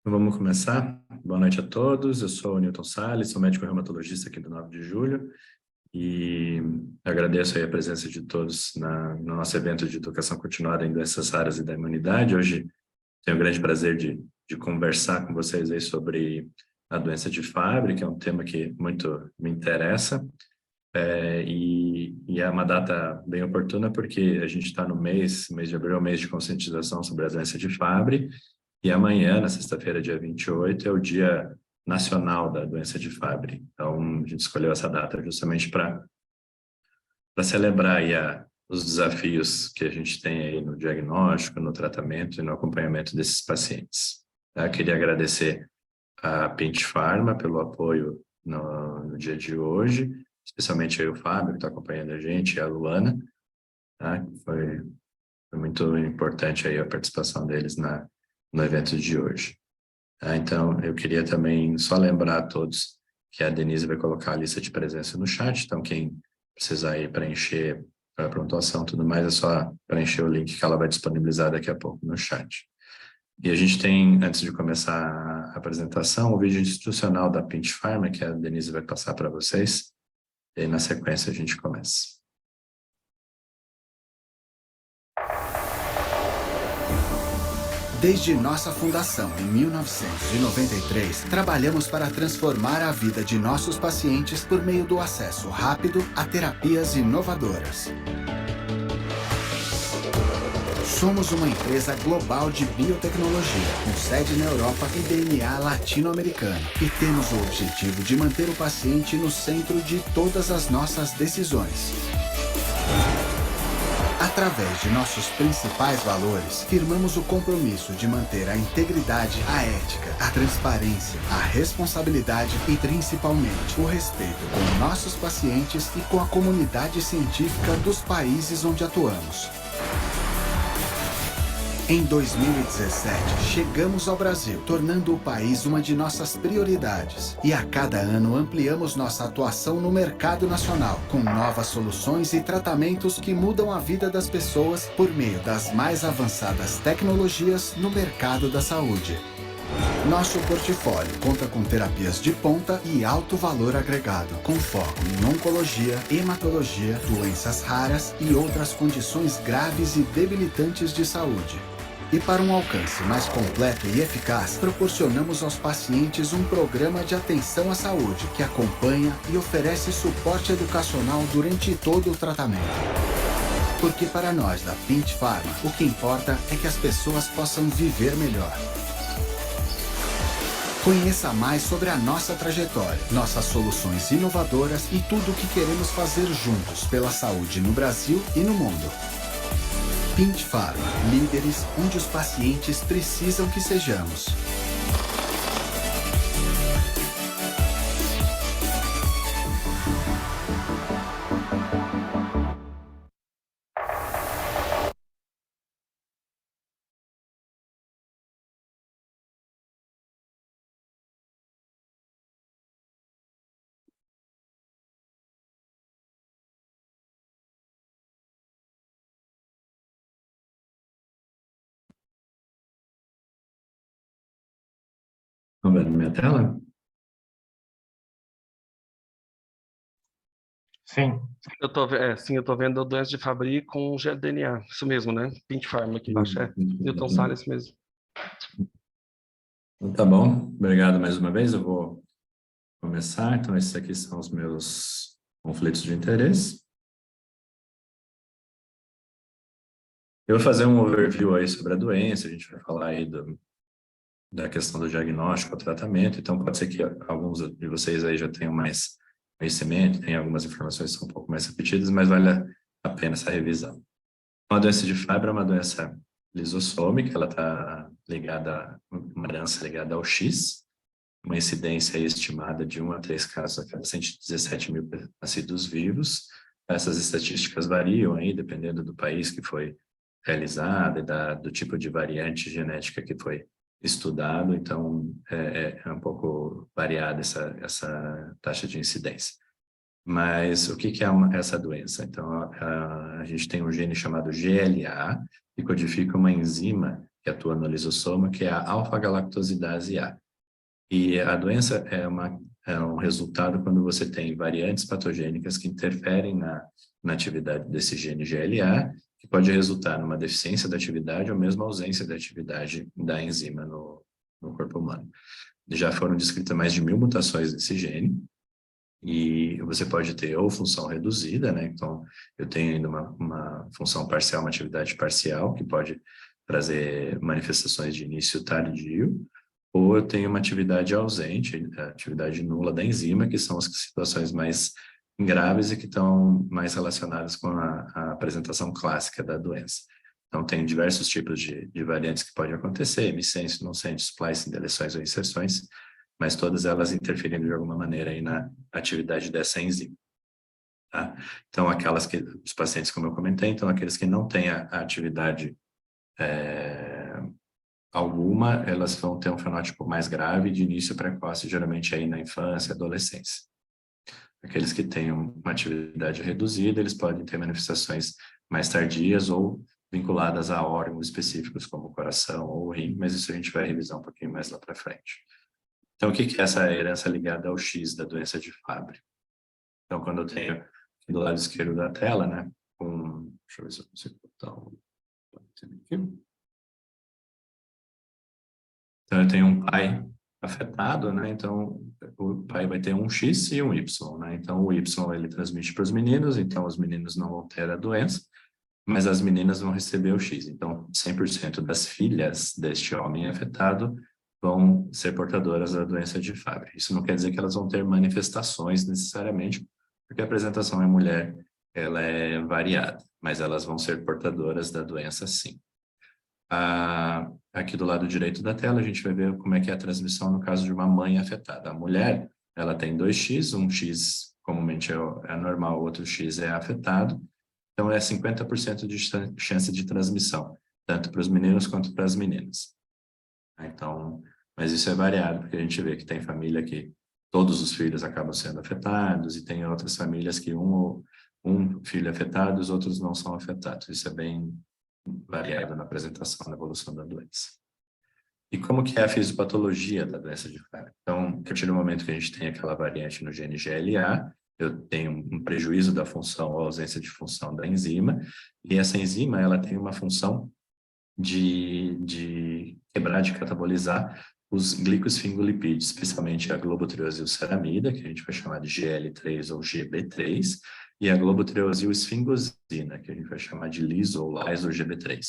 Vamos começar? Boa noite a todos. Eu sou o Newton Salles, sou médico reumatologista aqui do 9 de julho e agradeço aí a presença de todos no nosso evento de educação continuada em doenças raras e da imunidade. Hoje tenho o grande prazer de conversar com vocês aí sobre a doença de Fabry, que é um tema que muito me interessa. E é uma data bem oportuna porque a gente está no mês de abril, mês de conscientização sobre a doença de Fabry, e amanhã, na sexta-feira, dia 28, é o Dia Nacional da Doença de Fabry. Então, a gente escolheu essa data justamente para celebrar aí os desafios que a gente tem aí no diagnóstico, no tratamento e no acompanhamento desses pacientes. Eu queria agradecer a Pint Pharma pelo apoio no dia de hoje, especialmente aí o Fábio, que está acompanhando a gente, e a Luana, tá? Foi muito importante aí a participação deles no evento de hoje. Então, eu queria também só lembrar a todos que a Denise vai colocar a lista de presença no chat, então quem precisar aí preencher para a pontuação e tudo mais, é só preencher o link que ela vai disponibilizar daqui a pouco no chat. E a gente tem, antes de começar a apresentação, o vídeo institucional da Pint Pharma, que a Denise vai passar para vocês, e aí na sequência a gente começa. Desde nossa fundação em 1993, trabalhamos para transformar a vida de nossos pacientes por meio do acesso rápido a terapias inovadoras. Somos uma empresa global de biotecnologia, com sede na Europa e DNA latino-americano, e temos o objetivo de manter o paciente no centro de todas as nossas decisões. Através de nossos principais valores, firmamos o compromisso de manter a integridade, a ética, a transparência, a responsabilidade e, principalmente, o respeito com nossos pacientes e com a comunidade científica dos países onde atuamos. Em 2017, chegamos ao Brasil, tornando o país uma de nossas prioridades. E a cada ano ampliamos nossa atuação no mercado nacional, com novas soluções e tratamentos que mudam a vida das pessoas por meio das mais avançadas tecnologias no mercado da saúde. Nosso portfólio conta com terapias de ponta e alto valor agregado, com foco em oncologia, hematologia, doenças raras e outras condições graves e debilitantes de saúde. E para um alcance mais completo e eficaz, proporcionamos aos pacientes um programa de atenção à saúde que acompanha e oferece suporte educacional durante todo o tratamento. Porque para nós da Pint Pharma, o que importa é que as pessoas possam viver melhor. Conheça mais sobre a nossa trajetória, nossas soluções inovadoras e tudo o que queremos fazer juntos pela saúde no Brasil e no mundo. Pint Pharma, líderes onde os pacientes precisam que sejamos. Vamos ver na minha tela? Sim, eu tô vendo a doença de Fabry com GDNA, isso mesmo, né? Pint Pharma aqui embaixo, Newton Salles mesmo. Então, tá bom, obrigado mais uma vez, eu vou começar. Então, esses aqui são os meus conflitos de interesse. Eu vou fazer um overview aí sobre a doença, a gente vai falar aí da questão do diagnóstico, do tratamento, então pode ser que alguns de vocês aí já tenham mais conhecimento, tem algumas informações que são um pouco mais repetidas, mas vale a pena essa revisão. A doença de Fabry é uma doença lisossômica, ela está ligada, uma herança ligada ao X, uma incidência estimada de 1 a 3 casos a cada 117 mil nascidos vivos. Essas estatísticas variam aí, dependendo do país que foi realizada e do tipo de variante genética que foi estudado, então é um pouco variada essa taxa de incidência. Mas o que é essa doença? Então, a gente tem um gene chamado GLA, que codifica uma enzima que atua no lisossomo, que é a alfa-galactosidase A. E a doença é um resultado quando você tem variantes patogênicas que interferem na atividade desse gene GLA, que pode resultar numa deficiência da atividade ou mesmo ausência da atividade da enzima no corpo humano. Já foram descritas mais de 1000 mutações desse gene, e você pode ter ou função reduzida, né? Então, eu tenho ainda uma função parcial, uma atividade parcial, que pode trazer manifestações de início tardio, ou eu tenho uma atividade ausente, atividade nula da enzima, que são as situações mais graves e que estão mais relacionadas com a apresentação clássica da doença. Então, tem diversos tipos de variantes que podem acontecer, emissense, nonsense, splicing, deleções ou inserções, mas todas elas interferindo de alguma maneira aí na atividade dessa enzima. Tá? Então, os pacientes, como eu comentei, então aqueles que não têm a atividade alguma, elas vão ter um fenótipo mais grave de início precoce, geralmente aí na infância, adolescência. Aqueles que têm uma atividade reduzida, eles podem ter manifestações mais tardias ou vinculadas a órgãos específicos, como o coração ou o rim, mas isso a gente vai revisar um pouquinho mais lá para frente. Então, o que é essa herança ligada ao X da doença de Fabry? Então, quando eu tenho aqui do lado esquerdo da tela, né, deixa eu ver se eu consigo botar aqui. Então, eu tenho um pai afetado, né? Então, o pai vai ter um X e um Y, né? Então, o Y ele transmite para os meninos, então os meninos não vão ter a doença, mas as meninas vão receber o X. Então, 100% das filhas deste homem afetado vão ser portadoras da doença de Fabry. Isso não quer dizer que elas vão ter manifestações necessariamente, porque a apresentação em mulher ela é variada, mas elas vão ser portadoras da doença sim. Aqui do lado direito da tela, a gente vai ver como é que é a transmissão no caso de uma mãe afetada. A mulher, ela tem 2 X, um X comumente é normal, o outro X é afetado. Então, é 50% de chance de transmissão, tanto para os meninos quanto para as meninas. Então, mas isso é variado, porque a gente vê que tem família que todos os filhos acabam sendo afetados e tem outras famílias que um filho é afetado e os outros não são afetados. Isso é bem variado na apresentação, na evolução da doença. E como que é a fisiopatologia da doença de Fabry? Então, a partir do momento que a gente tem aquela variante no gene GLA, eu tenho um prejuízo da função ou ausência de função da enzima, e essa enzima ela tem uma função de quebrar, de catabolizar os glicosfingolipídios, especialmente a globotriozilceramida, que a gente vai chamar de GL3 ou GB3, e a globotriozilesfingosina, que a gente vai chamar de LIS ou LIS ou GB3.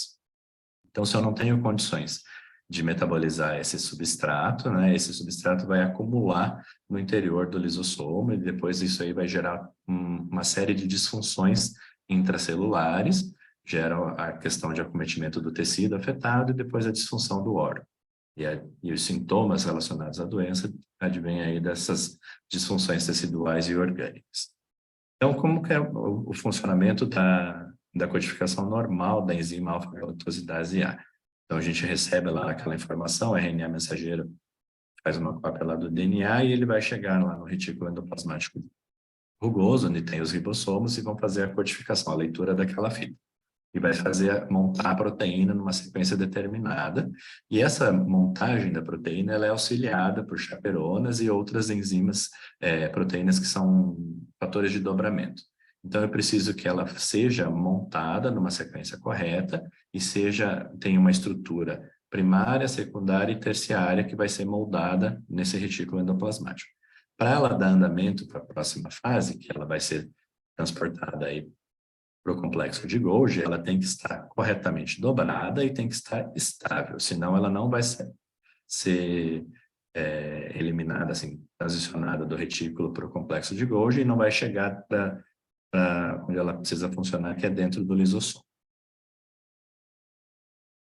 Então, se eu não tenho condições de metabolizar esse substrato, né, esse substrato vai acumular no interior do lisossomo e depois isso aí vai gerar uma série de disfunções intracelulares, gera a questão de acometimento do tecido afetado e depois a disfunção do órgão. E os sintomas relacionados à doença advêm aí dessas disfunções teciduais e orgânicas. Então, como que é o funcionamento da codificação normal da enzima alfa-galactosidase A? Então, a gente recebe lá aquela informação, o RNA mensageiro faz uma cópia lá do DNA e ele vai chegar lá no retículo endoplasmático rugoso, onde tem os ribossomos, e vão fazer a codificação, a leitura daquela fita. E vai montar a proteína numa sequência determinada. E essa montagem da proteína ela é auxiliada por chaperonas e outras enzimas, proteínas que são fatores de dobramento. Então, eu preciso que ela seja montada numa sequência correta e tenha uma estrutura primária, secundária e terciária que vai ser moldada nesse retículo endoplasmático. Para ela dar andamento para a próxima fase, que ela vai ser transportada aí para o complexo de Golgi, ela tem que estar corretamente dobrada e tem que estar estável, senão ela não vai ser eliminada, assim, transicionada do retículo para o complexo de Golgi e não vai chegar para onde ela precisa funcionar, que é dentro do lisossomo.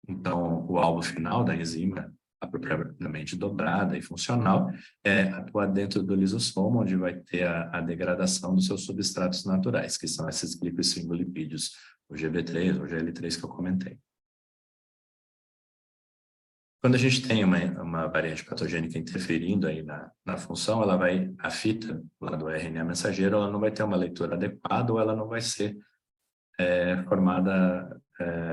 Então, o alvo final da enzima, apropriadamente dobrada e funcional, é atuar dentro do lisossomo, onde vai ter a degradação dos seus substratos naturais, que são esses glicosfingolipídios, o GB3 ou GL3 que eu comentei. Quando a gente tem uma variante patogênica interferindo aí na função, a fita lá do RNA mensageiro, ela não vai ter uma leitura adequada ou ela não vai ser formada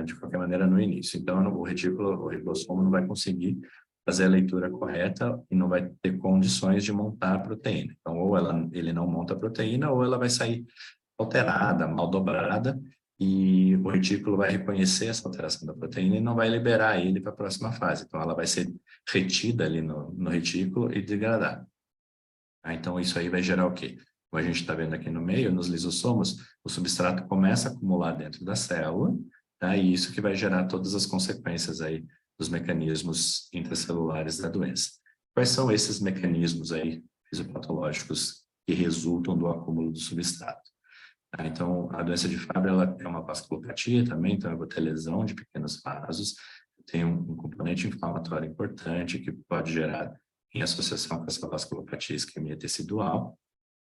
de qualquer maneira, no início. Então, o ribossomo não vai conseguir fazer a leitura correta e não vai ter condições de montar a proteína. Então, ou ele não monta a proteína, ou ela vai sair alterada, mal dobrada, e o retículo vai reconhecer essa alteração da proteína e não vai liberar ele para a próxima fase. Então, ela vai ser retida ali no retículo e degradada. Então, isso aí vai gerar o quê? Como a gente está vendo aqui no meio, nos lisossomos, o substrato começa a acumular dentro da célula, tá? E isso que vai gerar todas as consequências aí dos mecanismos intracelulares da doença. Quais são esses mecanismos aí fisiopatológicos que resultam do acúmulo do substrato? Então, a doença de Fabry, ela é uma vasculopatia também, então eu vou ter lesão de pequenos vasos, tem um componente inflamatório importante que pode gerar, em associação com essa vasculopatia, isquemia tecidual.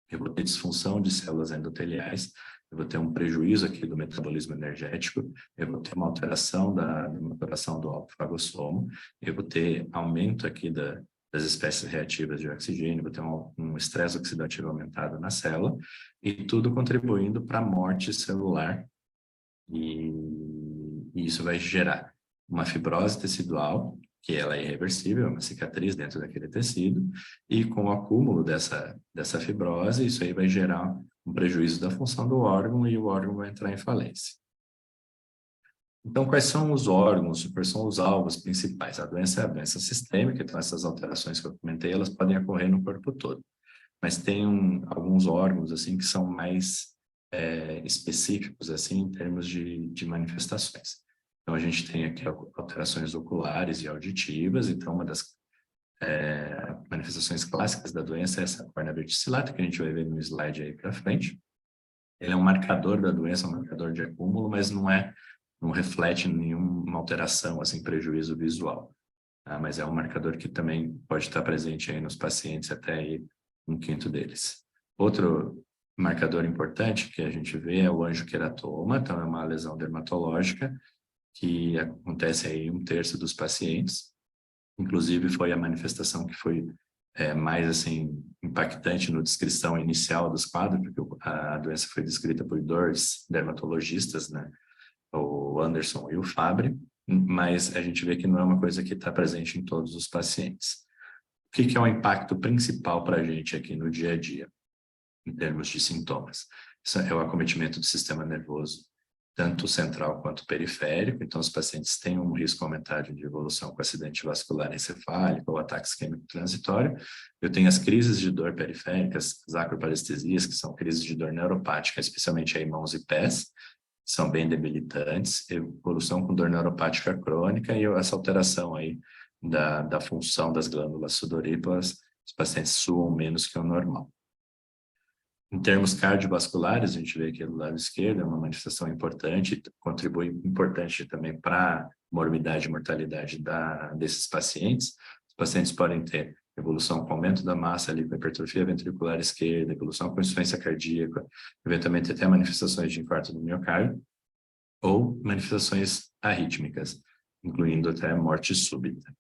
Eu vou ter disfunção de células endoteliais, eu vou ter um prejuízo aqui do metabolismo energético, eu vou ter uma alteração da maturação do alfa-fagossomo, eu vou ter aumento aqui das espécies reativas de oxigênio, vou ter um estresse oxidativo aumentado na célula, e tudo contribuindo para a morte celular, e isso vai gerar uma fibrose tecidual, que ela é irreversível, uma cicatriz dentro daquele tecido, e com o acúmulo dessa fibrose, isso aí vai gerar um prejuízo da função do órgão e o órgão vai entrar em falência. Então, quais são os órgãos, quais são os alvos principais? A doença é a doença sistêmica, então essas alterações que eu comentei, elas podem ocorrer no corpo todo. Mas tem alguns órgãos, assim, que são mais específicos, assim, em termos de manifestações. Então, a gente tem aqui alterações oculares e auditivas. Então, uma das manifestações clássicas da doença é essa córnea verticillata, que a gente vai ver no slide aí para frente. Ele é um marcador da doença, um marcador de acúmulo, mas não reflete nenhuma alteração, assim, prejuízo visual. Tá? Mas é um marcador que também pode estar presente aí nos pacientes, até aí um quinto deles. Outro marcador importante que a gente vê é o angioqueratoma, então é uma lesão dermatológica, que acontece aí em 1/3 dos pacientes. Inclusive, foi a manifestação que foi mais assim, impactante na descrição inicial dos quadros, porque a doença foi descrita por 2 dermatologistas, né? O Anderson e o Fabry, mas a gente vê que não é uma coisa que está presente em todos os pacientes. O que é o impacto principal para a gente aqui no dia a dia, em termos de sintomas? Isso é o acometimento do sistema nervoso, tanto central quanto periférico. Então, os pacientes têm um risco aumentado de evolução com acidente vascular encefálico ou ataque isquêmico transitório. Eu tenho as crises de dor periféricas, as acroparestesias, que são crises de dor neuropática, especialmente aí mãos e pés, são bem debilitantes, evolução com dor neuropática crônica e essa alteração aí da função das glândulas sudoríparas, os pacientes suam menos que o normal. Em termos cardiovasculares, a gente vê aqui do lado esquerdo, é uma manifestação importante, contribui importante também para a morbidade e mortalidade desses pacientes. Os pacientes podem ter evolução com aumento da massa ali, com hipertrofia ventricular esquerda, evolução com insuficiência cardíaca, eventualmente até manifestações de infarto do miocárdio, ou manifestações arrítmicas, incluindo até morte súbita.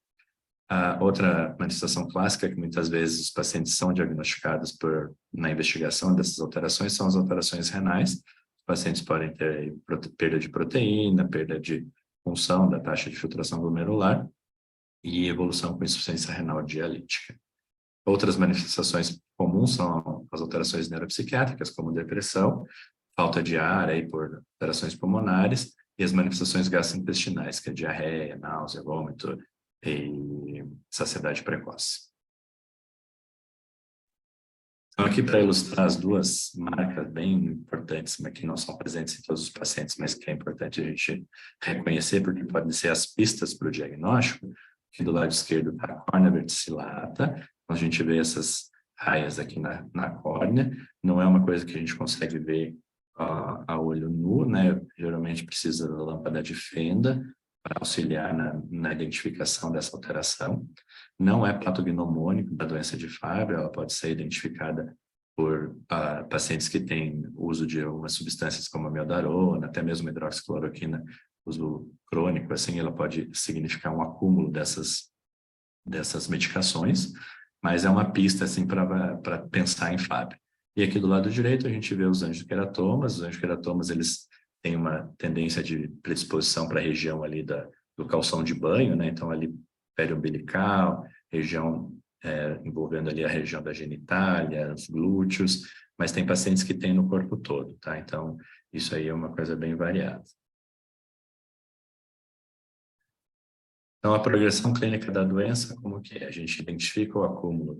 A outra manifestação clássica, que muitas vezes os pacientes são diagnosticados na investigação dessas alterações, são as alterações renais. Os pacientes podem ter perda de proteína, perda de função da taxa de filtração glomerular e evolução com insuficiência renal dialítica. Outras manifestações comuns são as alterações neuropsiquiátricas, como depressão, falta de ar aí por alterações pulmonares, e as manifestações gastrointestinais, que é diarreia, náusea, vômito e saciedade precoce. Então, aqui para ilustrar as 2 marcas bem importantes, mas que não são presentes em todos os pacientes, mas que é importante a gente reconhecer, porque podem ser as pistas para o diagnóstico. Aqui do lado esquerdo está a córnea verticillata, então a gente vê essas raias aqui na córnea, não é uma coisa que a gente consegue ver a olho nu, né? Geralmente precisa da lâmpada de fenda para auxiliar na identificação dessa alteração. Não é patognomônico da doença de Fabry, ela pode ser identificada por pacientes que têm uso de algumas substâncias como a miodarona, até mesmo hidroxicloroquina, uso crônico, assim, ela pode significar um acúmulo dessas medicações, mas é uma pista, assim, para pensar em Fabry. E aqui do lado direito a gente vê os angioqueratomas. Os angioqueratomas, eles tem uma tendência de predisposição para a região ali do calção de banho, né? Então, ali periumbilical, região envolvendo ali a região da genitália, os glúteos, mas tem pacientes que têm no corpo todo, tá? Então, isso aí é uma coisa bem variada. Então, a progressão clínica da doença, como que é? A gente identifica o acúmulo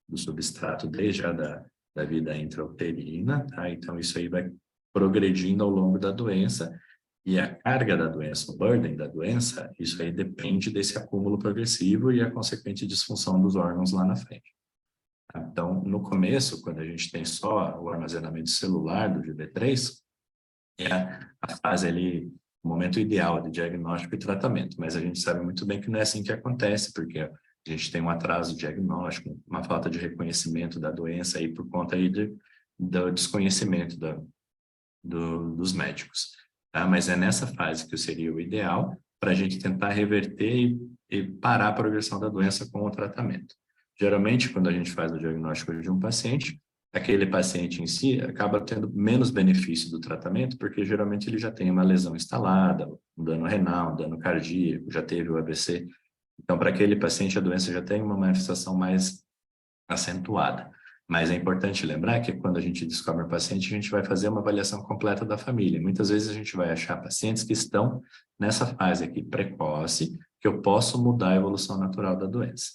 do substrato desde da vida intrauterina, tá? Então, isso aí vai progredindo ao longo da doença, e a carga da doença, o burden da doença, isso aí depende desse acúmulo progressivo e a consequente disfunção dos órgãos lá na frente. Então, no começo, quando a gente tem só o armazenamento celular do GB3, é a fase ali, o momento ideal de diagnóstico e tratamento, mas a gente sabe muito bem que não é assim que acontece, porque a gente tem um atraso diagnóstico, uma falta de reconhecimento da doença aí por conta aí do desconhecimento dos médicos. Tá? Mas é nessa fase que seria o ideal para a gente tentar reverter e parar a progressão da doença com o tratamento. Geralmente, quando a gente faz o diagnóstico de um paciente, aquele paciente em si acaba tendo menos benefício do tratamento, porque geralmente ele já tem uma lesão instalada, um dano renal, um dano cardíaco, já teve o AVC. Então, para aquele paciente, a doença já tem uma manifestação mais acentuada. Mas é importante lembrar que quando a gente descobre o paciente, a gente vai fazer uma avaliação completa da família. Muitas vezes a gente vai achar pacientes que estão nessa fase aqui precoce, que eu posso mudar a evolução natural da doença.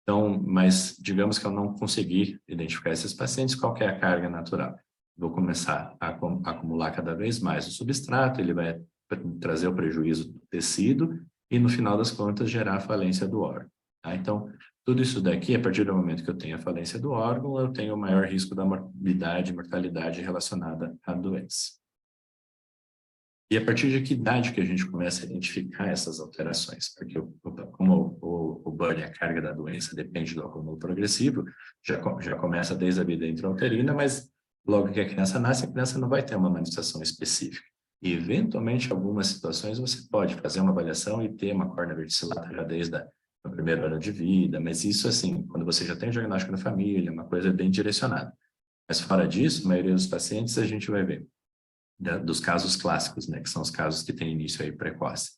Então, mas digamos que eu não consegui identificar esses pacientes, qual que é a carga natural? Vou começar a acumular cada vez mais o substrato, ele vai trazer o prejuízo do tecido e, no final das contas, gerar a falência do órgão. Tá? Então, tudo isso daqui, a partir do momento que eu tenho a falência do órgão, eu tenho o maior risco da morbidade e mortalidade relacionada à doença. E a partir de que idade que a gente começa a identificar essas alterações? Porque como o burden, a carga da doença, depende do acúmulo progressivo, já começa desde a vida intrauterina, mas logo que a criança nasce, a criança não vai ter uma manifestação específica. E, eventualmente, em algumas situações, você pode fazer uma avaliação e ter uma córnea verticillata já desde o primeiro ano de vida, mas isso, assim, quando você já tem o diagnóstico na família, é uma coisa bem direcionada. Mas, fora disso, a maioria dos pacientes, a gente vai ver dos casos clássicos, né, que são os casos que têm início aí precoce.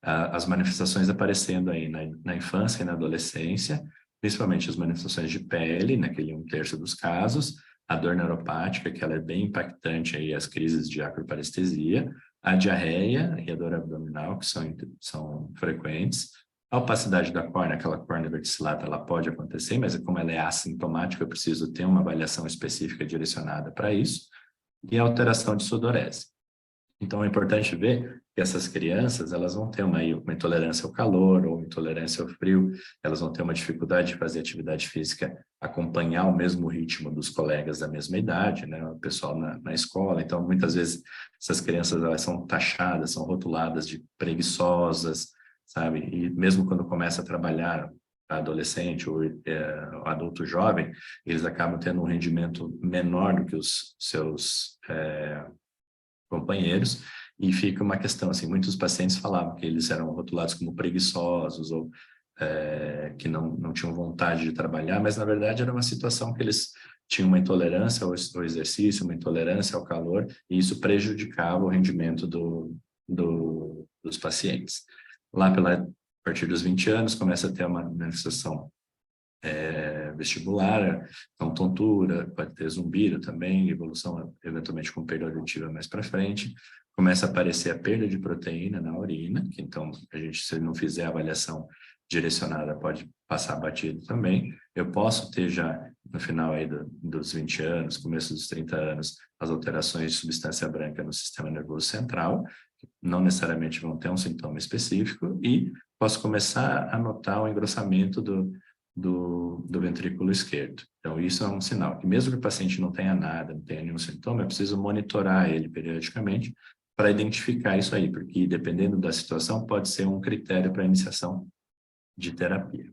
As manifestações aparecendo aí na infância e na adolescência, principalmente as manifestações de pele, naquele 1/3 dos casos, a dor neuropática, que ela é bem impactante aí, as crises de acroparestesia, a diarreia e a dor abdominal, que são frequentes, a opacidade da córnea, aquela córnea verticillata, ela pode acontecer, mas como ela é assintomática, eu preciso ter uma avaliação específica direcionada para isso, e a alteração de sudorese. Então, é importante ver que essas crianças, elas vão ter uma intolerância ao calor ou intolerância ao frio, elas vão ter uma dificuldade de fazer atividade física, acompanhar o mesmo ritmo dos colegas da mesma idade, né, o pessoal na escola. Então, muitas vezes, essas crianças, elas são taxadas, são rotuladas de preguiçosas, sabe? E mesmo quando começa a trabalhar, adolescente ou adulto jovem, eles acabam tendo um rendimento menor do que os seus companheiros, e fica uma questão, assim, muitos pacientes falavam que eles eram rotulados como preguiçosos ou que não tinham vontade de trabalhar, mas na verdade era uma situação que eles tinham uma intolerância ao exercício, uma intolerância ao calor, e isso prejudicava o rendimento dos pacientes. Lá a partir dos 20 anos, começa a ter uma manifestação vestibular, então tontura, pode ter zumbiro também, evolução eventualmente com perda auditiva mais para frente, começa a aparecer a perda de proteína na urina, que então a gente, se não fizer a avaliação direcionada, pode passar batido também. Eu posso ter já, no final aí dos 20 anos, começo dos 30 anos, as alterações de substância branca no sistema nervoso central, que não necessariamente vão ter um sintoma específico, e posso começar a notar o engrossamento do ventrículo esquerdo. Então, isso é um sinal que mesmo que o paciente não tenha nada, não tenha nenhum sintoma, eu preciso monitorar ele periodicamente para identificar isso aí, porque dependendo da situação, pode ser um critério para a iniciação de terapia.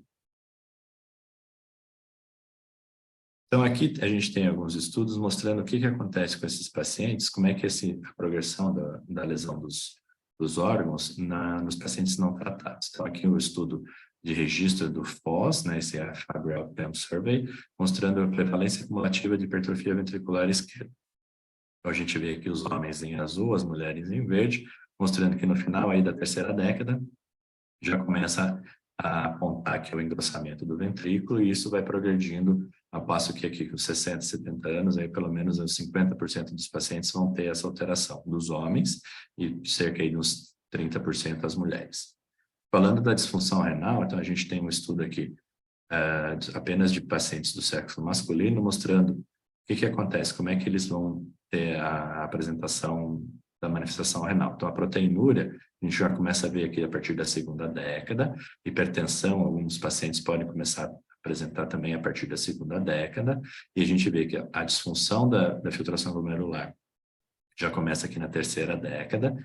Então, aqui a gente tem alguns estudos mostrando o que acontece com esses pacientes, como é que a progressão da lesão dos órgãos nos pacientes não tratados. Então, aqui o estudo de registro do FOS, né, esse é a Fabry Outcome Survey, mostrando a prevalência cumulativa de hipertrofia ventricular esquerda. Então, a gente vê aqui os homens em azul, as mulheres em verde, mostrando que no final aí da terceira década já começa a apontar aqui o engrossamento do ventrículo, e isso vai progredindo, ao passo que aqui com 60, 70 anos, aí pelo menos os 50% dos pacientes vão ter essa alteração, dos homens, e cerca aí de uns 30% das mulheres. Falando da disfunção renal, então a gente tem um estudo aqui apenas de pacientes do sexo masculino, mostrando o que acontece, como é que eles vão ter a apresentação da manifestação renal. Então, a proteinúria, a gente já começa a ver aqui a partir da segunda década, hipertensão, alguns pacientes podem começar a apresentar também a partir da segunda década, e a gente vê que a disfunção da filtração glomerular já começa aqui na terceira década,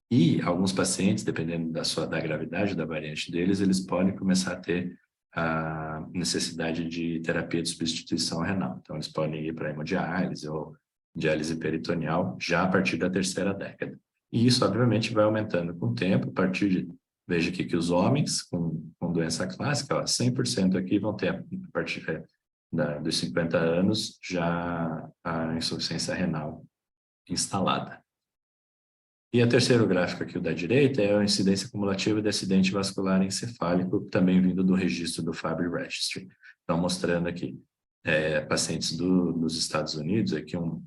e alguns pacientes, dependendo da gravidade da variante deles, eles podem começar a ter a necessidade de terapia de substituição renal. Então, eles podem ir para hemodiálise ou diálise peritoneal já a partir da terceira década. E isso, obviamente, vai aumentando com o tempo, a partir de... Veja aqui que os homens com doença clássica, ó, 100% aqui vão ter, a partir dos 50 anos, já a insuficiência renal instalada. E o terceiro gráfico aqui, o da direita, é a incidência cumulativa de acidente vascular encefálico, também vindo do registro do Fabry Registry. Então, mostrando aqui pacientes dos Estados Unidos, aqui um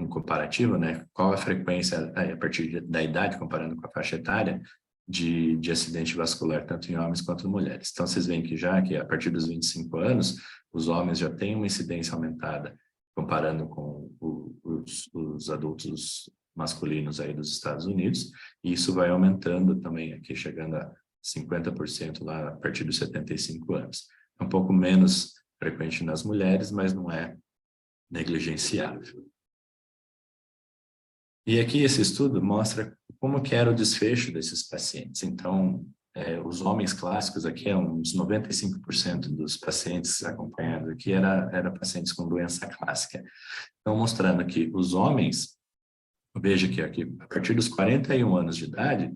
comparativo, né? Qual a frequência, a partir da idade, comparando com a faixa etária, de acidente vascular, tanto em homens quanto em mulheres. Então, vocês veem que já que a partir dos 25 anos, os homens já têm uma incidência aumentada, comparando com os adultos masculinos aí dos Estados Unidos, e isso vai aumentando também, aqui chegando a 50% lá a partir dos 75 anos. É um pouco menos frequente nas mulheres, mas não é negligenciável. E aqui esse estudo mostra como que era o desfecho desses pacientes. Então, os homens clássicos aqui, uns 95% dos pacientes acompanhados aqui era pacientes com doença clássica. Então, mostrando que os homens, veja que aqui, a partir dos 41 anos de idade,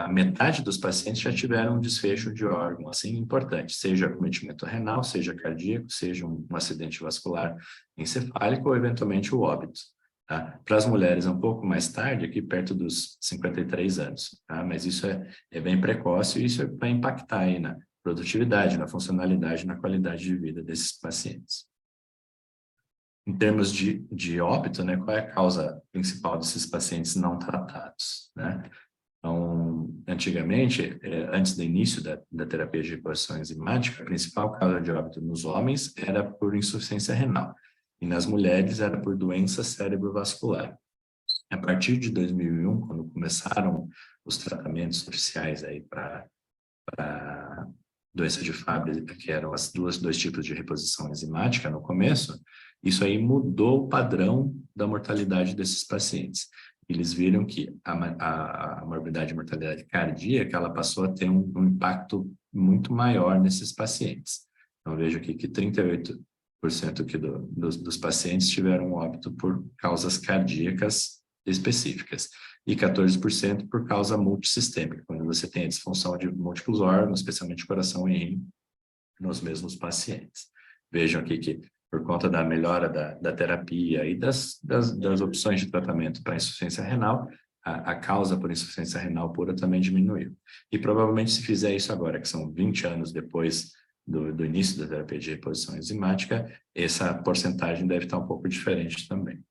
a metade dos pacientes já tiveram um desfecho de órgão, assim, importante, seja acometimento renal, seja cardíaco, seja um acidente vascular encefálico ou, eventualmente, o óbito. Tá? Para as mulheres, é um pouco mais tarde, aqui perto dos 53 anos, tá? Mas isso é bem precoce e isso vai impactar aí na produtividade, na funcionalidade, na qualidade de vida desses pacientes. Em termos de óbito, né, qual é a causa principal desses pacientes não tratados, né? Então, antigamente, antes do início da terapia de reposição enzimática, a principal causa de óbito nos homens era por insuficiência renal, e nas mulheres era por doença cerebrovascular. A partir de 2001, quando começaram os tratamentos oficiais aí para doença de Fabry, que eram dois tipos de reposição enzimática no começo, isso aí mudou o padrão da mortalidade desses pacientes. Eles viram que a morbidade e mortalidade cardíaca, ela passou a ter um impacto muito maior nesses pacientes. Então, vejo aqui que 38% aqui dos pacientes tiveram óbito por causas cardíacas específicas e 14% por causa multissistêmica, quando você tem a disfunção de múltiplos órgãos, especialmente coração e rim, nos mesmos pacientes. Vejam aqui que, por conta da melhora da terapia e das opções de tratamento para insuficiência renal, a causa por insuficiência renal pura também diminuiu. E provavelmente, se fizer isso agora, que são 20 anos depois do início da terapia de reposição enzimática, essa porcentagem deve estar um pouco diferente também.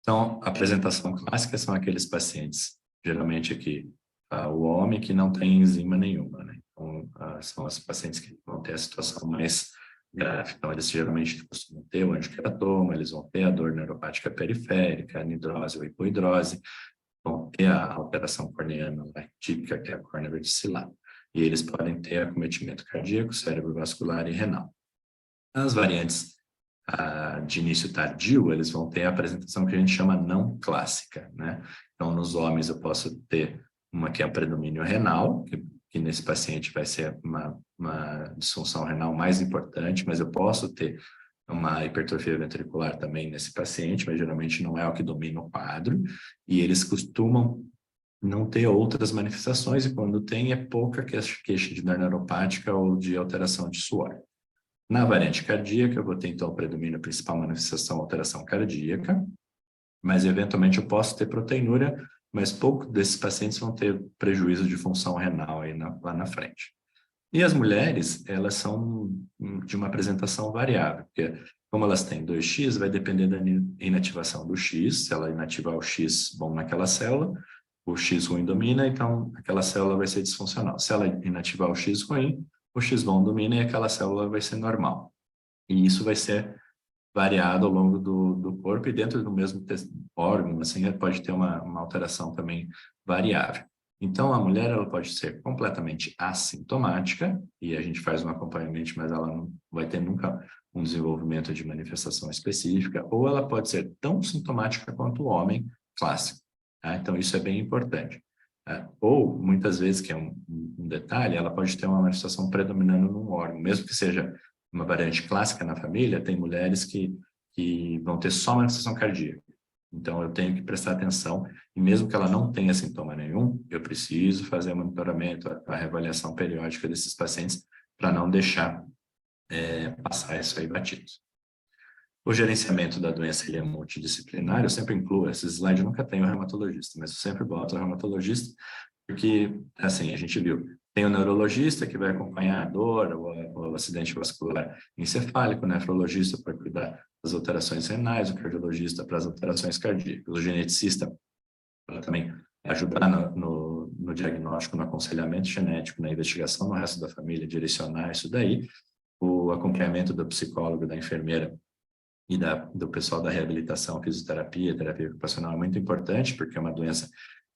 Então, a apresentação clássica são aqueles pacientes, geralmente aqui, o homem que não tem enzima nenhuma, né? Então, são os pacientes que vão ter a situação mais grave. Então, eles geralmente costumam ter o angioqueratoma, eles vão ter a dor neuropática periférica, a anidrose ou hipoidrose, vão ter a alteração corneana típica, que é a córnea verticilar. E eles podem ter acometimento cardíaco, cerebrovascular e renal. As variantes de início tardio, eles vão ter a apresentação que a gente chama não clássica, né? Então, nos homens eu posso ter uma que é o predomínio renal, que nesse paciente vai ser uma disfunção renal mais importante, mas eu posso ter uma hipertrofia ventricular também nesse paciente, mas geralmente não é o que domina o quadro, e eles costumam não ter outras manifestações, e quando tem é pouca queixa de dor neuropática ou de alteração de suor. Na variante cardíaca, eu vou ter, então, o predomínio, a principal manifestação, alteração cardíaca, mas, eventualmente, eu posso ter proteinúria, mas poucos desses pacientes vão ter prejuízo de função renal aí lá na frente. E as mulheres, elas são de uma apresentação variável, porque como elas têm 2X, vai depender da inativação do X. Se ela inativar o X bom naquela célula, o X ruim domina, então aquela célula vai ser disfuncional. Se ela inativar o X ruim, o X bom domina e aquela célula vai ser normal. E isso vai ser variado ao longo do corpo e dentro do mesmo órgão, assim, pode ter uma alteração também variável. Então, a mulher, ela pode ser completamente assintomática, e a gente faz um acompanhamento, mas ela não vai ter nunca um desenvolvimento de manifestação específica, ou ela pode ser tão sintomática quanto o homem clássico. Tá? Então, isso é bem importante. Ou, muitas vezes, que é um detalhe, ela pode ter uma manifestação predominando num órgão, mesmo que seja uma variante clássica na família, tem mulheres que vão ter só manifestação cardíaca. Então, eu tenho que prestar atenção, e mesmo que ela não tenha sintoma nenhum, eu preciso fazer o monitoramento, a reavaliação periódica desses pacientes, para não deixar passar isso aí batido. O gerenciamento da doença, ele é multidisciplinar, eu sempre incluo, esse slide eu nunca tenho o reumatologista, mas eu sempre boto o reumatologista, porque, assim, a gente viu, tem o neurologista que vai acompanhar a dor, o acidente vascular encefálico, o nefrologista para cuidar das alterações renais, o cardiologista para as alterações cardíacas, o geneticista para também ajudar no diagnóstico, no aconselhamento genético, na investigação no resto da família, direcionar isso daí, o acompanhamento do psicólogo, da enfermeira e do pessoal da reabilitação, fisioterapia, terapia ocupacional é muito importante, porque é uma doença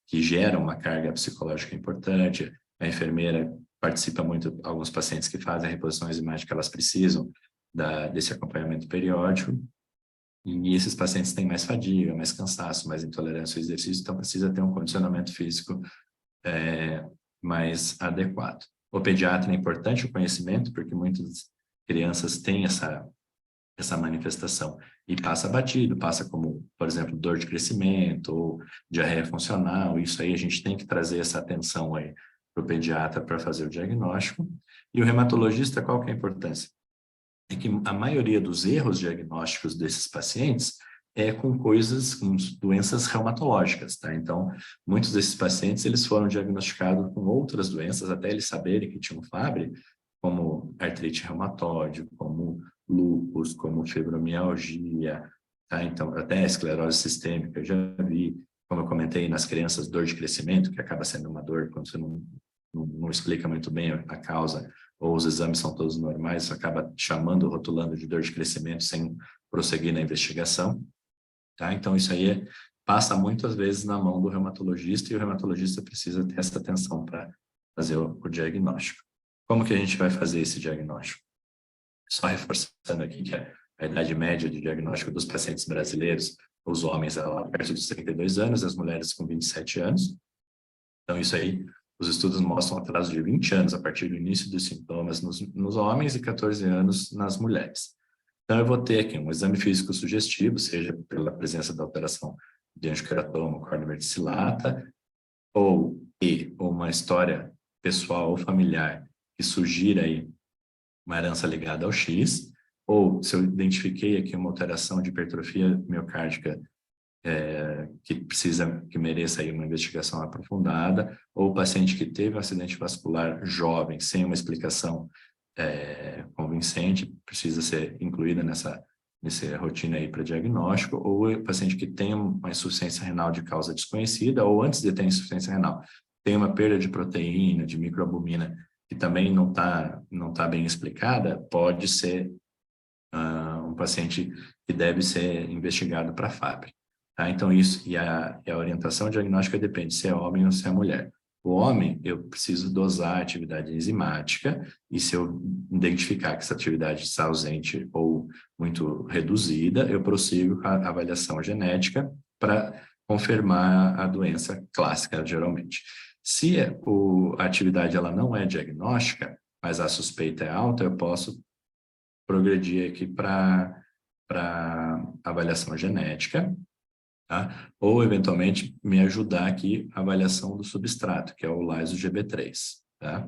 que gera uma carga psicológica importante. A enfermeira participa muito, alguns pacientes que fazem a reposição enzimática, elas precisam desse acompanhamento periódico, e esses pacientes têm mais fadiga, mais cansaço, mais intolerância ao exercício, então precisa ter um condicionamento físico mais adequado. O pediatra é importante o conhecimento, porque muitas crianças têm essa manifestação e passa batido, passa como, por exemplo, dor de crescimento ou diarreia funcional. Isso aí a gente tem que trazer essa atenção aí para o pediatra para fazer o diagnóstico. E o reumatologista, qual que é a importância? É que a maioria dos erros diagnósticos desses pacientes é com doenças reumatológicas, tá? Então, muitos desses pacientes, eles foram diagnosticados com outras doenças, até eles saberem que tinham Fabry, como artrite reumatoide, como lúpus, como fibromialgia, tá? Então, até esclerose sistêmica, eu já vi, como eu comentei, nas crianças, dor de crescimento, que acaba sendo uma dor quando você não explica muito bem a causa, ou os exames são todos normais, você acaba rotulando de dor de crescimento sem prosseguir na investigação, tá? Então, isso aí passa muitas vezes na mão do reumatologista, e o reumatologista precisa ter essa atenção para fazer o diagnóstico. Como que a gente vai fazer esse diagnóstico? Só reforçando aqui que a idade média de diagnóstico dos pacientes brasileiros, os homens lá perto dos 32 anos, as mulheres com 27 anos. Então, isso aí, os estudos mostram um atraso de 20 anos a partir do início dos sintomas nos homens e 14 anos nas mulheres. Então, eu vou ter aqui um exame físico sugestivo, seja pela presença da alteração de angioqueratoma, córnea verticillata, ou uma história pessoal ou familiar que sugira aí uma herança ligada ao X, ou se eu identifiquei aqui uma alteração de hipertrofia miocárdica que mereça aí uma investigação aprofundada, ou o paciente que teve um acidente vascular jovem, sem uma explicação convincente, precisa ser incluída nessa rotina aí para diagnóstico, ou o paciente que tem uma insuficiência renal de causa desconhecida, ou antes de ter insuficiência renal, tem uma perda de proteína, de microalbumina, que também não tá bem explicada, pode ser um paciente que deve ser investigado para Fabry. Tá? Então, isso, e a orientação diagnóstica depende se é homem ou se é mulher. O homem, eu preciso dosar a atividade enzimática, e se eu identificar que essa atividade está ausente ou muito reduzida, eu prossigo com a avaliação genética para confirmar a doença clássica, geralmente. Se a atividade ela não é diagnóstica, mas a suspeita é alta, eu posso progredir aqui para avaliação genética, tá? Ou, eventualmente, me ajudar aqui a avaliação do substrato, que é o lyso-Gb3. Tá?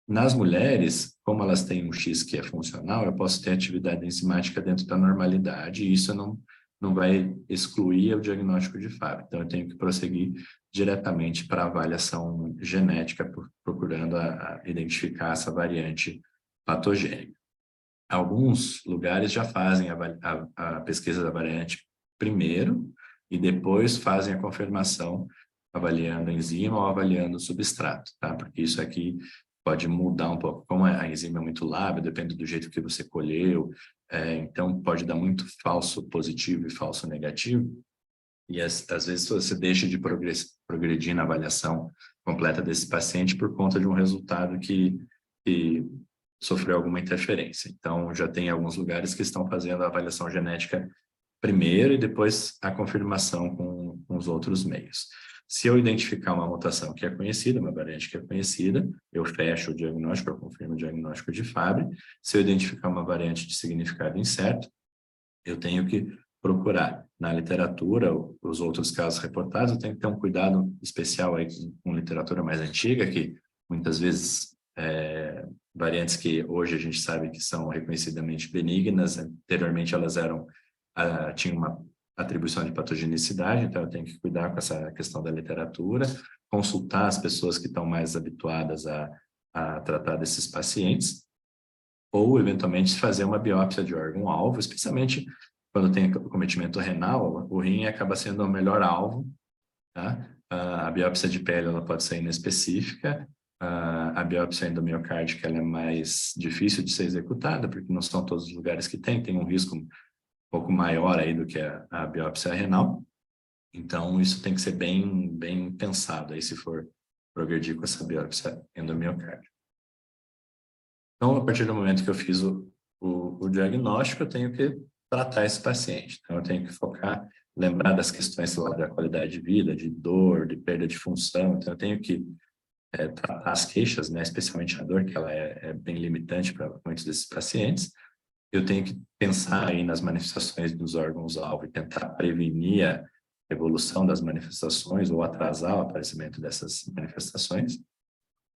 Nas mulheres, como elas têm um X que é funcional, eu posso ter atividade enzimática dentro da normalidade, e isso não vai excluir o diagnóstico de Fabry. Então, eu tenho que prosseguir diretamente para a avaliação genética, procurando identificar essa variante patogênica. Alguns lugares já fazem a pesquisa da variante primeiro, e depois fazem a confirmação avaliando a enzima ou avaliando o substrato, tá? Porque isso aqui pode mudar um pouco. Como a enzima é muito lábil, depende do jeito que você colheu, então pode dar muito falso positivo e falso negativo, e às vezes você deixa de progredir na avaliação completa desse paciente por conta de um resultado que sofreu alguma interferência. Então, já tem alguns lugares que estão fazendo a avaliação genética primeiro e depois a confirmação com os outros meios. Se eu identificar uma mutação que é conhecida, uma variante que é conhecida, eu fecho o diagnóstico, eu confirmo o diagnóstico de Fabry. Se eu identificar uma variante de significado incerto, eu tenho que procurar na literatura os outros casos reportados. Eu tenho que ter um cuidado especial aí com literatura mais antiga, que muitas vezes variantes que hoje a gente sabe que são reconhecidamente benignas, anteriormente elas tinham uma atribuição de patogenicidade, então eu tenho que cuidar com essa questão da literatura, consultar as pessoas que estão mais habituadas a tratar desses pacientes, ou eventualmente fazer uma biópsia de órgão-alvo, especialmente quando tem acometimento renal, o rim acaba sendo o melhor alvo, tá? A biópsia de pele ela pode ser inespecífica, a biópsia endomiocárdica ela é mais difícil de ser executada, porque não são todos os lugares que tem um risco pouco maior aí do que a biópsia renal. Então, isso tem que ser bem pensado aí se for progredir com essa biópsia endomiocárdica. Então, a partir do momento que eu fiz o diagnóstico, eu tenho que tratar esse paciente. Então, eu tenho que focar, lembrar das questões lá da qualidade de vida, de dor, de perda de função. Então, eu tenho que tratar as queixas, né, especialmente a dor, que ela é bem limitante para muitos desses pacientes. Eu tenho que pensar aí nas manifestações dos órgãos-alvo e tentar prevenir a evolução das manifestações ou atrasar o aparecimento dessas manifestações,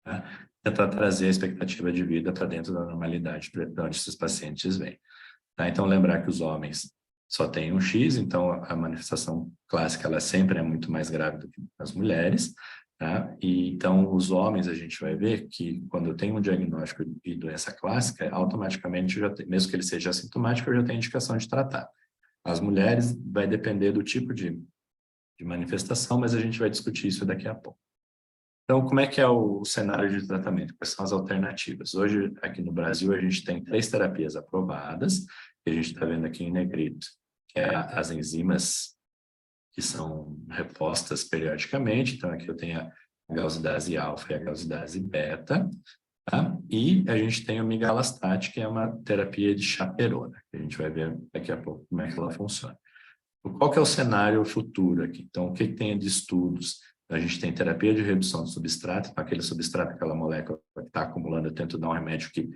tá? Tentar trazer a expectativa de vida para dentro da normalidade para onde esses pacientes vêm, tá? Então, lembrar que os homens só têm um X, então a manifestação clássica ela sempre é muito mais grave do que as mulheres, tá? E então, os homens, a gente vai ver que quando eu tenho um diagnóstico de doença clássica, automaticamente, mesmo que ele seja assintomático, eu já tenho indicação de tratar. As mulheres, vai depender do tipo de manifestação, mas a gente vai discutir isso daqui a pouco. Então, como é que é o cenário de tratamento? Quais são as alternativas? Hoje, aqui no Brasil, a gente tem 3 terapias aprovadas, que a gente está vendo aqui em negrito, que é as enzimas que são repostas periodicamente. Então, aqui eu tenho a galsidase alfa e a galsidase beta, tá? E a gente tem o migalastat, que é uma terapia de chaperona, que a gente vai ver daqui a pouco como é que ela funciona. Qual que é o cenário futuro aqui? Então, o que tem de estudos? A gente tem terapia de redução do substrato, para aquele substrato, aquela molécula que está acumulando, eu tento dar um remédio que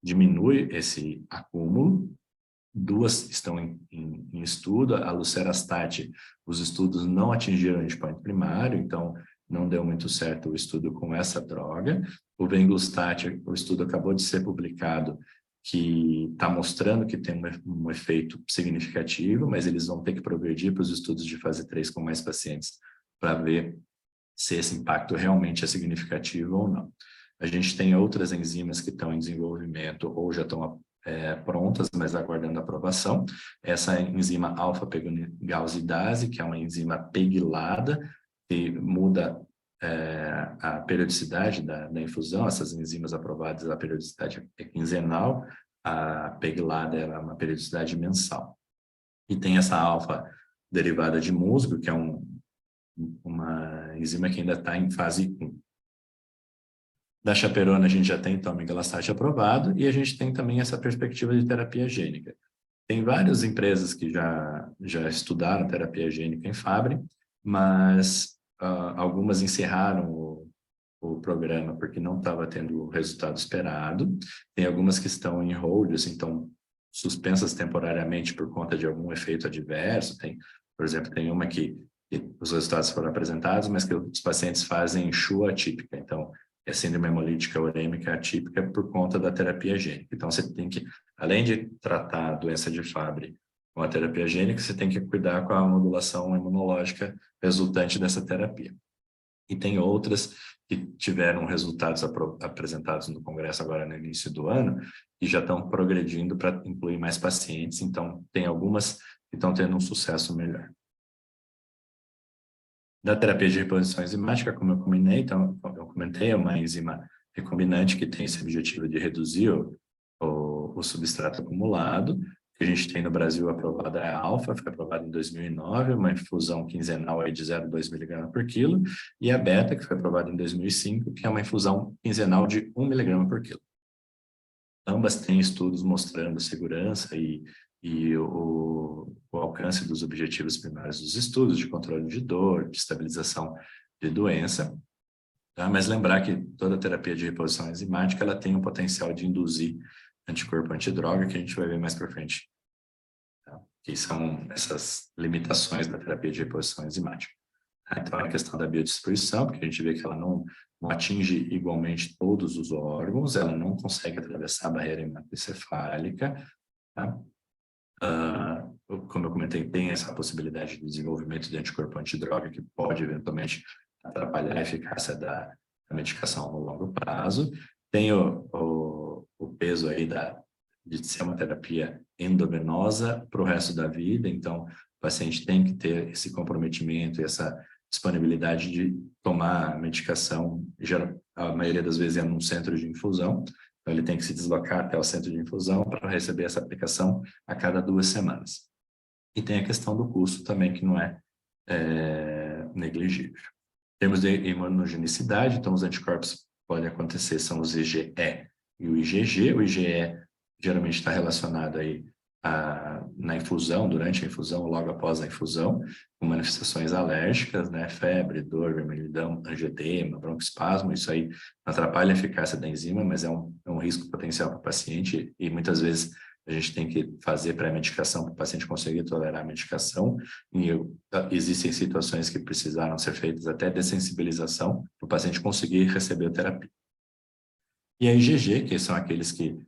diminui esse acúmulo. 2 estão em estudo. A lucerastat, os estudos não atingiram o endpoint primário, então não deu muito certo o estudo com essa droga. O venglustat, o estudo acabou de ser publicado, que está mostrando que tem um efeito significativo, mas eles vão ter que progredir para os estudos de fase 3 com mais pacientes para ver se esse impacto realmente é significativo ou não. A gente tem outras enzimas que estão em desenvolvimento ou já estão prontas, mas aguardando aprovação. Essa enzima alfa-pegongalsidase, que é uma enzima pegilada, que muda a periodicidade da infusão. Essas enzimas aprovadas, a periodicidade é quinzenal, a pegilada é uma periodicidade mensal. E tem essa alfa derivada de musgo, que é uma enzima que ainda está em fase 1. Da chaperona a gente já tem, então, migalastat aprovado, e a gente tem também essa perspectiva de terapia gênica. Tem várias empresas que já estudaram terapia gênica em Fabry, mas algumas encerraram o programa porque não estava tendo o resultado esperado. Tem algumas que estão em hold, assim, estão suspensas temporariamente por conta de algum efeito adverso. Por exemplo, tem uma que os resultados foram apresentados, mas que os pacientes fazem CHU atípica. Então, que é a síndrome hemolítica urêmica atípica por conta da terapia gênica. Então, você tem que, além de tratar a doença de Fabry com a terapia gênica, você tem que cuidar com a modulação imunológica resultante dessa terapia. E tem outras que tiveram resultados apresentados no Congresso agora no início do ano e já estão progredindo para incluir mais pacientes. Então, tem algumas que estão tendo um sucesso melhor. Da terapia de reposição enzimática, como eu comentei, é uma enzima recombinante que tem esse objetivo de reduzir o substrato acumulado. Que a gente tem no Brasil aprovada é a alfa, foi aprovada em 2009, uma infusão quinzenal aí de 0,2 mg por quilo, e a beta, que foi aprovada em 2005, que é uma infusão quinzenal de 1 mg por quilo. Ambas têm estudos mostrando segurança e o alcance dos objetivos primários dos estudos, de controle de dor, de estabilização de doença. Tá? Mas lembrar que toda terapia de reposição enzimática ela tem o potencial de induzir anticorpo antidroga, que a gente vai ver mais para frente. Tá? Que são essas limitações da terapia de reposição enzimática. Tá? Então, a questão da biodistribuição, porque a gente vê que ela não atinge igualmente todos os órgãos, ela não consegue atravessar a barreira hematoencefálica. Tá? Como eu comentei, tem essa possibilidade de desenvolvimento de anticorpo antidroga, que pode, eventualmente, atrapalhar a eficácia da medicação no longo prazo. Tem o peso aí de ser uma terapia endovenosa para o resto da vida, então o paciente tem que ter esse comprometimento e essa disponibilidade de tomar a medicação, a maioria das vezes é num centro de infusão, então ele tem que se deslocar até o centro de infusão para receber essa aplicação a cada 2 semanas. E tem a questão do custo também, que não é negligível. Temos de imunogenicidade, então os anticorpos podem acontecer, são os IgE e o IgG. O IgE geralmente está relacionado aí na infusão, durante a infusão, logo após a infusão, com manifestações alérgicas, né? Febre, dor, vermelhidão, angedema, broncoespasmo. Isso aí atrapalha a eficácia da enzima, mas é um risco potencial para o paciente e muitas vezes a gente tem que fazer pré-medicação para o paciente conseguir tolerar a medicação. E existem situações que precisaram ser feitas até dessensibilização para o paciente conseguir receber a terapia. E a IgG, que são aqueles que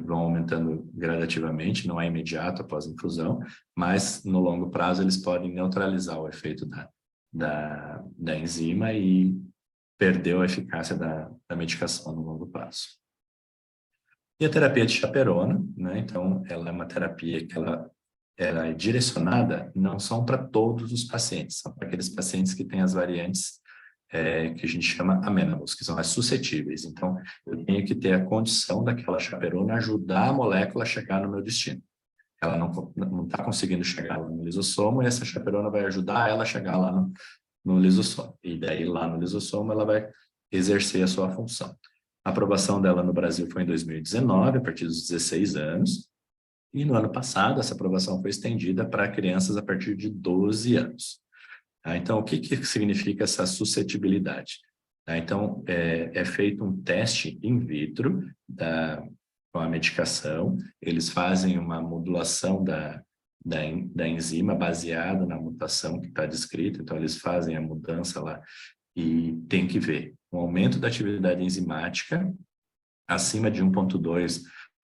vão aumentando gradativamente, não é imediato após a infusão, mas no longo prazo eles podem neutralizar o efeito da enzima e perder a eficácia da medicação no longo prazo. E a terapia de chaperona, né? Então, ela é uma terapia que ela é direcionada, não são para todos os pacientes, são para aqueles pacientes que têm as variantes que a gente chama amenables, que são as suscetíveis. Então, eu tenho que ter a condição daquela chaperona ajudar a molécula a chegar no meu destino. Ela não está conseguindo chegar lá no lisossomo e essa chaperona vai ajudar ela a chegar lá no lisossomo. E daí, lá no lisossomo, ela vai exercer a sua função. A aprovação dela no Brasil foi em 2019, a partir dos 16 anos. E no ano passado, essa aprovação foi estendida para crianças a partir de 12 anos. Então, o que significa essa suscetibilidade? Então, é feito um teste in vitro com a medicação, eles fazem uma modulação da enzima baseada na mutação que está descrita, então eles fazem a mudança lá e tem que ver um aumento da atividade enzimática acima de 1,2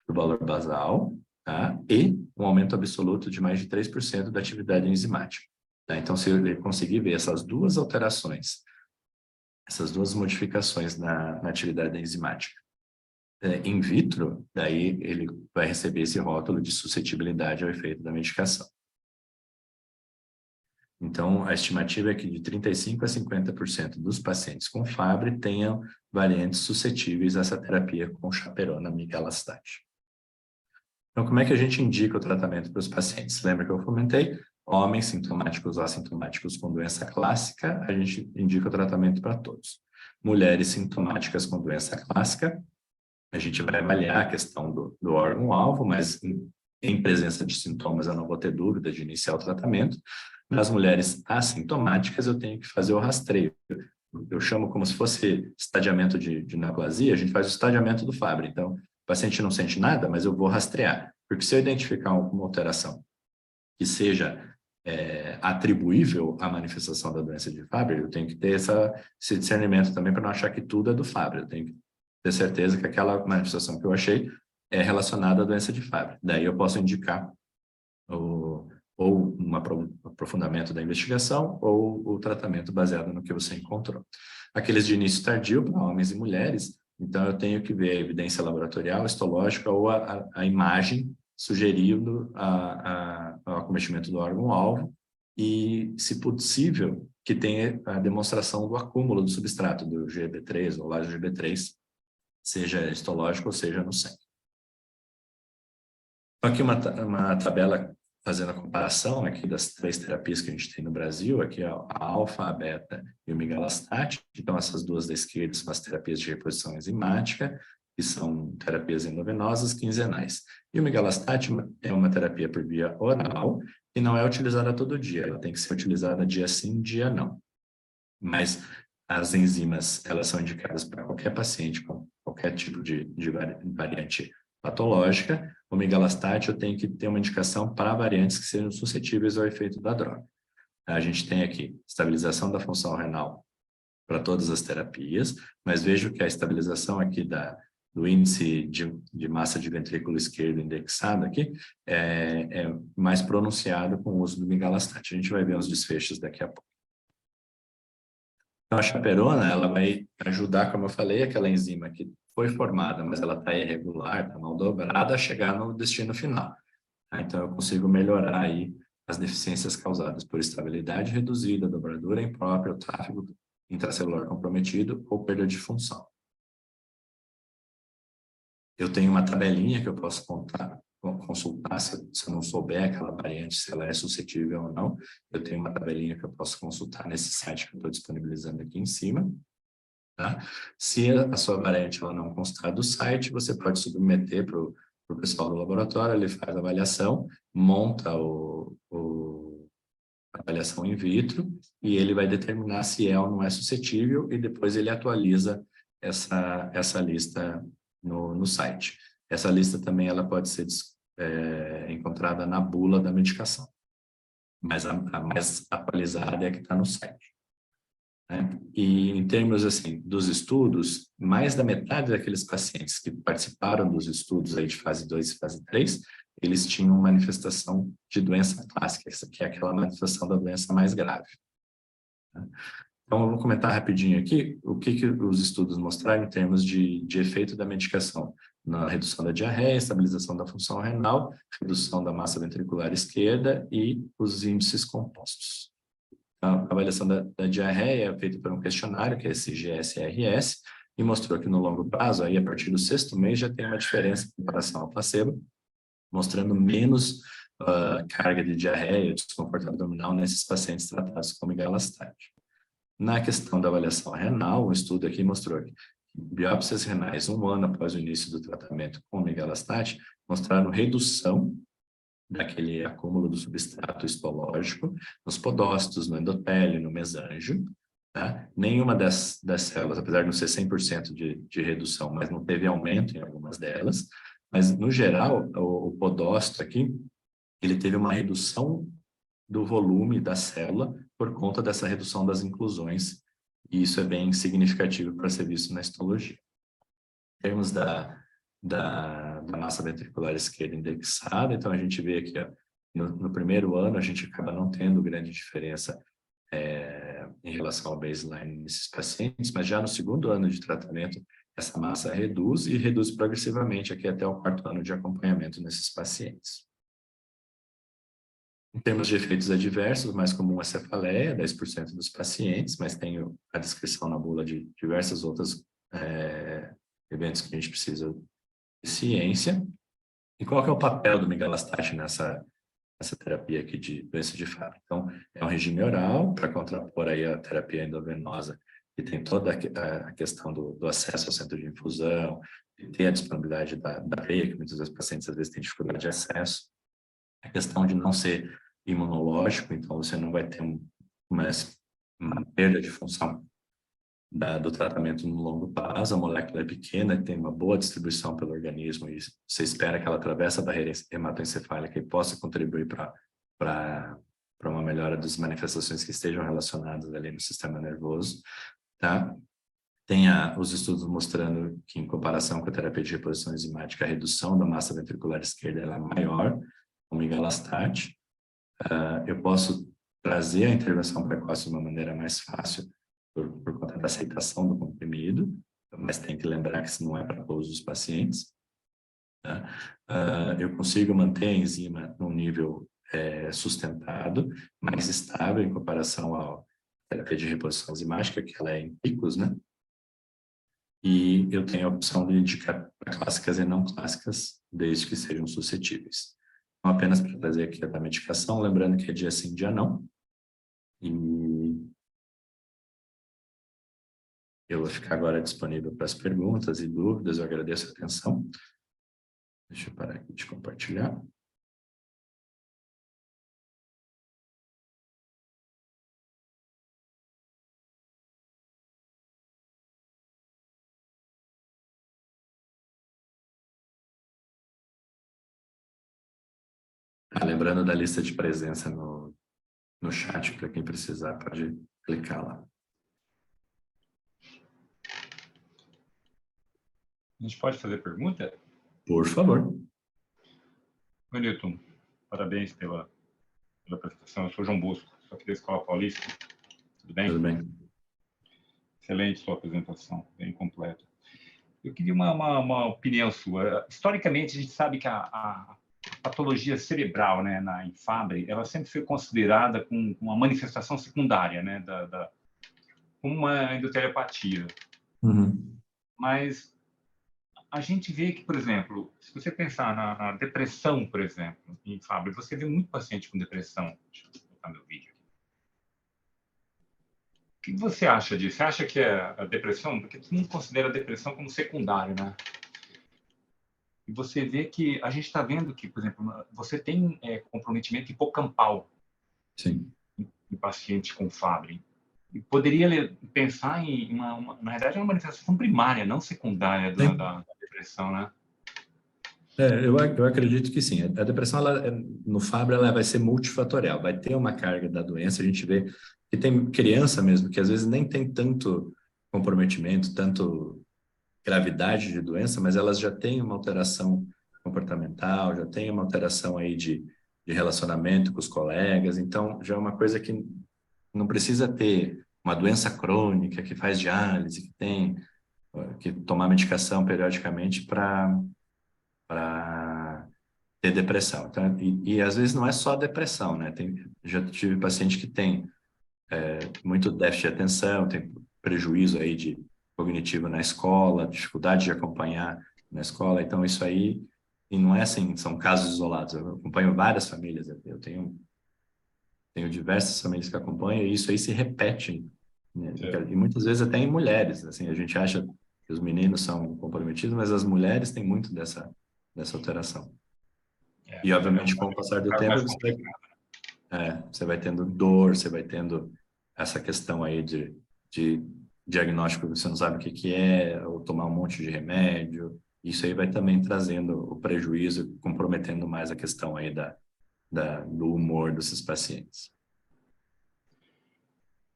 do valor basal, tá? E um aumento absoluto de mais de 3% da atividade enzimática. Tá? Então, se ele conseguir ver essas duas alterações, essas duas modificações na atividade enzimática in vitro, daí ele vai receber esse rótulo de suscetibilidade ao efeito da medicação. Então, a estimativa é que de 35% a 50% dos pacientes com Fabry tenham variantes suscetíveis a essa terapia com chaperona migalastat. Então, como é que a gente indica o tratamento para os pacientes? Lembra que eu comentei? Homens sintomáticos ou assintomáticos com doença clássica, a gente indica o tratamento para todos. Mulheres sintomáticas com doença clássica, a gente vai avaliar a questão do órgão-alvo, mas em presença de sintomas eu não vou ter dúvida de iniciar o tratamento. Nas mulheres assintomáticas, eu tenho que fazer o rastreio. Eu chamo como se fosse estadiamento de neoplasia, a gente faz o estadiamento do Fabry. Então, o paciente não sente nada, mas eu vou rastrear. Porque se eu identificar uma alteração que seja atribuível à manifestação da doença de Fabry, eu tenho que ter esse discernimento também para não achar que tudo é do Fabry. Eu tenho que ter certeza que aquela manifestação que eu achei é relacionada à doença de Fabry. Daí eu posso indicar ou um aprofundamento da investigação ou o tratamento baseado no que você encontrou. Aqueles de início tardio, para homens e mulheres, então eu tenho que ver a evidência laboratorial, histológica ou a imagem sugerindo o acometimento do órgão-alvo e, se possível, que tenha a demonstração do acúmulo do substrato, do GB3 ou lásio GB3, seja histológico ou seja no sangue. Aqui uma tabela fazendo a comparação aqui das 3 terapias que a gente tem no Brasil, aqui a alfa, a beta e o migalastat. Então, essas duas da esquerda são as terapias de reposição enzimática, que são terapias endovenosas quinzenais. E o migalastat é uma terapia por via oral e não é utilizada todo dia, ela tem que ser utilizada dia sim, dia não. Mas as enzimas, elas são indicadas para qualquer paciente com qualquer tipo de variante patológica. O migalastat eu tenho que ter uma indicação para variantes que sejam suscetíveis ao efeito da droga. A gente tem aqui estabilização da função renal para todas as terapias, mas vejo que a estabilização aqui do índice de massa de ventrículo esquerdo indexado aqui é mais pronunciado com o uso do migalastat. A gente vai ver os desfechos daqui a pouco. Então, a chaperona, ela vai ajudar, como eu falei, aquela enzima que foi formada, mas ela está irregular, está mal dobrada, a chegar no destino final. Então, eu consigo melhorar aí as deficiências causadas por estabilidade reduzida, dobradura imprópria, o tráfego intracelular comprometido ou perda de função. Eu tenho uma tabelinha que eu posso consultar se eu não souber aquela variante, se ela é suscetível ou não. Eu tenho uma tabelinha que eu posso consultar nesse site que eu estou disponibilizando aqui em cima. Tá? Se a sua variante ela não constar do site, você pode submeter para o pessoal do laboratório, ele faz a avaliação, monta a avaliação in vitro e ele vai determinar se é ou não é suscetível e depois ele atualiza essa lista no site. Essa lista também ela pode ser encontrada na bula da medicação, mas a mais atualizada é a que está no site. Né? E em termos assim, dos estudos, mais da metade daqueles pacientes que participaram dos estudos aí de fase 2 e fase 3, eles tinham manifestação de doença clássica, que é aquela manifestação da doença mais grave. Né? Então, eu vou comentar rapidinho aqui o que os estudos mostraram em termos de efeito da medicação na redução da diarreia, estabilização da função renal, redução da massa ventricular esquerda e os índices compostos. A avaliação da diarreia é feita por um questionário, que é esse GSRS, e mostrou que no longo prazo, aí a partir do 6º mês, já tem uma diferença em comparação ao placebo, mostrando menos carga de diarreia e desconforto abdominal nesses pacientes tratados com migalastat. Na questão da avaliação renal, o estudo aqui mostrou que biópsias renais 1 ano após o início do tratamento com migalastat mostraram redução daquele acúmulo do substrato histológico nos podócitos, no endotélio, no mesângio. Tá? Nenhuma das células, apesar de não ser 100% de redução, mas não teve aumento em algumas delas. Mas, no geral, o podócito aqui, ele teve uma redução do volume da célula por conta dessa redução das inclusões, e isso é bem significativo para ser visto na histologia. Em termos da massa ventricular esquerda indexada, então a gente vê aqui, ó, no primeiro ano, a gente acaba não tendo grande diferença em relação ao baseline nesses pacientes, mas já no 2º ano de tratamento, essa massa reduz e reduz progressivamente aqui até o 4º ano de acompanhamento nesses pacientes. Em termos de efeitos adversos, o mais comum é a cefaleia, 10% dos pacientes, mas tem a descrição na bula de diversos outros eventos que a gente precisa de ciência. E qual que é o papel do migalastat nessa terapia aqui de doença de Fabry? Então, é um regime oral para contrapor aí a terapia endovenosa, que tem toda a questão do acesso ao centro de infusão, de ter a disponibilidade da veia, que muitas vezes os pacientes às vezes têm dificuldade de acesso. A questão de não ser imunológico, então você não vai ter uma perda de função do tratamento no longo prazo. A molécula é pequena, tem uma boa distribuição pelo organismo e você espera que ela atravesse a barreira hematoencefálica e possa contribuir para para uma melhora das manifestações que estejam relacionadas ali no sistema nervoso, tá? Tem os estudos mostrando que, em comparação com a terapia de reposição enzimática, a redução da massa ventricular esquerda ela é maior, com migalastat. Eu posso trazer a intervenção precoce de uma maneira mais fácil por conta da aceitação do comprimido, mas tem que lembrar que isso não é para todos os pacientes. Tá? Eu consigo manter a enzima num nível sustentado, mais estável em comparação à terapia de reposição enzimática, que ela é em picos, né? E eu tenho a opção de indicar para clássicas e não clássicas, desde que sejam suscetíveis. Então, apenas para trazer aqui a da medicação, lembrando que é dia sim, dia não. E eu vou ficar agora disponível para as perguntas e dúvidas. Eu agradeço a atenção. Deixa eu parar aqui de compartilhar. Lembrando da lista de presença no chat, para quem precisar, pode clicar lá. A gente pode fazer pergunta? Por favor. Oi, Newton. Parabéns pela apresentação. Eu sou João Bosco, sou aqui da Escola Paulista. Tudo bem? Tudo bem. Excelente sua apresentação, bem completa. Eu queria uma opinião sua. Historicamente, a gente sabe que a patologia cerebral, né, em Fabry, ela sempre foi considerada com uma manifestação secundária, né, como uma endotelepatia. Uhum. Mas a gente vê que, por exemplo, se você pensar na depressão, por exemplo, em Fabry, você vê muito paciente com depressão. Deixa eu botar meu vídeo aqui. O que você acha disso? Você acha que é a depressão? Porque todo mundo considera a depressão como secundário, né? E você vê que a gente está vendo que, por exemplo, você tem comprometimento hipocampal. Sim. Em paciente com Fabry. E poderia pensar em na verdade, uma manifestação primária, não secundária da depressão, né? Eu acredito que sim. A depressão, no Fabry, ela vai ser multifatorial. Vai ter uma carga da doença. A gente vê que tem criança mesmo, que às vezes nem tem tanto comprometimento, tanto gravidade de doença, mas elas já têm uma alteração comportamental, já têm uma alteração aí de relacionamento com os colegas. Então, já é uma coisa que não precisa ter uma doença crônica que faz diálise, que tem que tomar medicação periodicamente para ter depressão. Então, e às vezes não é só depressão, né? Já tive paciente que tem muito déficit de atenção, tem prejuízo aí de cognitivo na escola, dificuldade de acompanhar na escola. Então, isso aí, e não é assim, são casos isolados. Eu acompanho várias famílias, eu tenho diversas famílias que acompanham, e isso aí se repete, né? E muitas vezes até em mulheres. Assim, a gente acha que os meninos são comprometidos, mas as mulheres têm muito dessa alteração. E, obviamente, com o passar do tempo, você vai tendo dor, você vai tendo essa questão aí de diagnóstico que você não sabe o que é, ou tomar um monte de remédio. Isso aí vai também trazendo o prejuízo, comprometendo mais a questão aí do humor desses pacientes.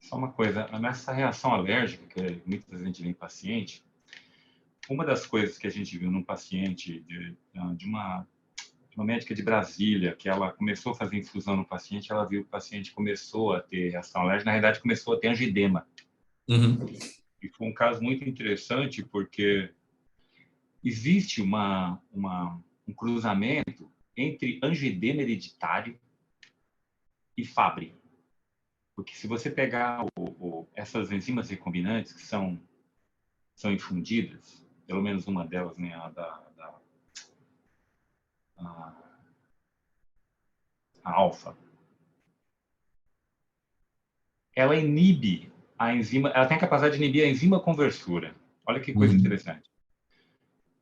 Só uma coisa, nessa reação alérgica que muitas vezes a gente vê em paciente, uma das coisas que a gente viu num paciente de uma médica de Brasília, que ela começou a fazer infusão no paciente, ela viu que o paciente começou a ter reação alérgica, na realidade começou a ter angidema. Uhum. E foi um caso muito interessante, porque existe um cruzamento entre angidema hereditário e Fabry. Porque se você pegar essas enzimas recombinantes que são infundidas, pelo menos uma delas, né, a alfa, ela inibe a enzima, ela tem a capacidade de inibir a enzima conversora. Olha que coisa interessante.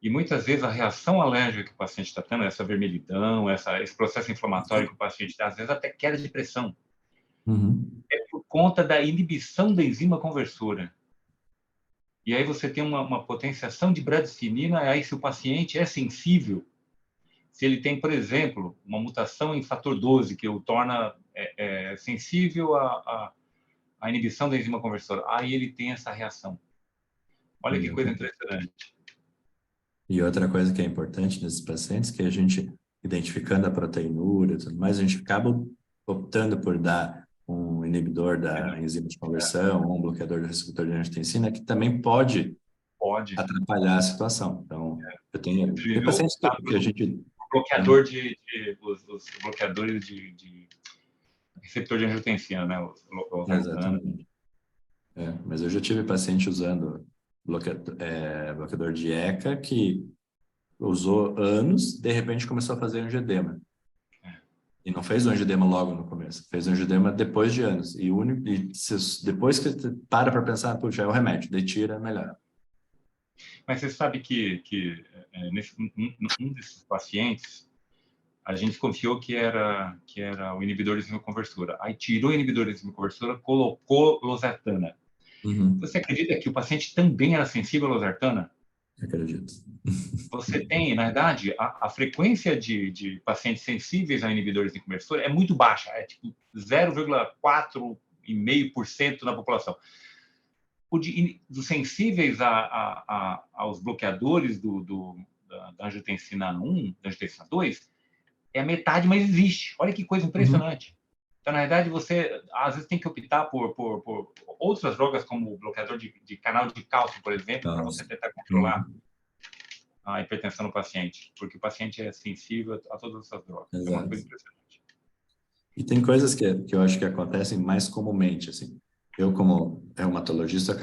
E muitas vezes a reação alérgica que o paciente está tendo, essa vermelhidão, esse processo inflamatório que o paciente tem, às vezes até queda de pressão, é por conta da inibição da enzima conversora. E aí você tem uma potenciação de bradicitinina, aí se o paciente é sensível, se ele tem, por exemplo, uma mutação em fator 12, que o torna sensível à inibição da enzima conversora. Aí ele tem essa reação. Olha que coisa impressionante. E outra coisa que é importante nesses pacientes, que a gente, identificando a proteinúria e tudo mais, a gente acaba optando por dar um inibidor da enzima de conversão, ou um bloqueador do receptor de angiotensina, que também pode atrapalhar a situação. Então, tem pacientes que a gente... Bloqueador os bloqueadores de receptor de angiotensina, né? Exatamente. Mas eu já tive paciente usando bloqueador de ECA que usou anos, de repente começou a fazer angioedema. E não fez o angioedema logo no começo, fez o angioedema depois de anos. Depois que você para pensar, puxa, é o remédio, daí tira, melhor. Mas você sabe que um desses pacientes, a gente confiou que era o inibidor de enzima conversora. Aí tirou o inibidor de enzima conversora, colocou losartana. Você acredita que o paciente também era sensível à losartana? Acredito. Você tem, na verdade, a frequência de pacientes sensíveis a inibidores de conversor é muito baixa, é tipo 0,4,5% na população. Dos sensíveis aos bloqueadores da angiotensina 1, da angiotensina 2, é a metade, mas existe. Olha que coisa impressionante. Então, na verdade, você às vezes tem que optar por outras drogas, como o bloqueador de canal de cálcio, por exemplo, para você tentar controlar a hipertensão no paciente, porque o paciente é sensível a todas essas drogas. É uma coisa impressionante. E tem coisas que eu acho que acontecem mais comumente, assim. Eu, como reumatologista,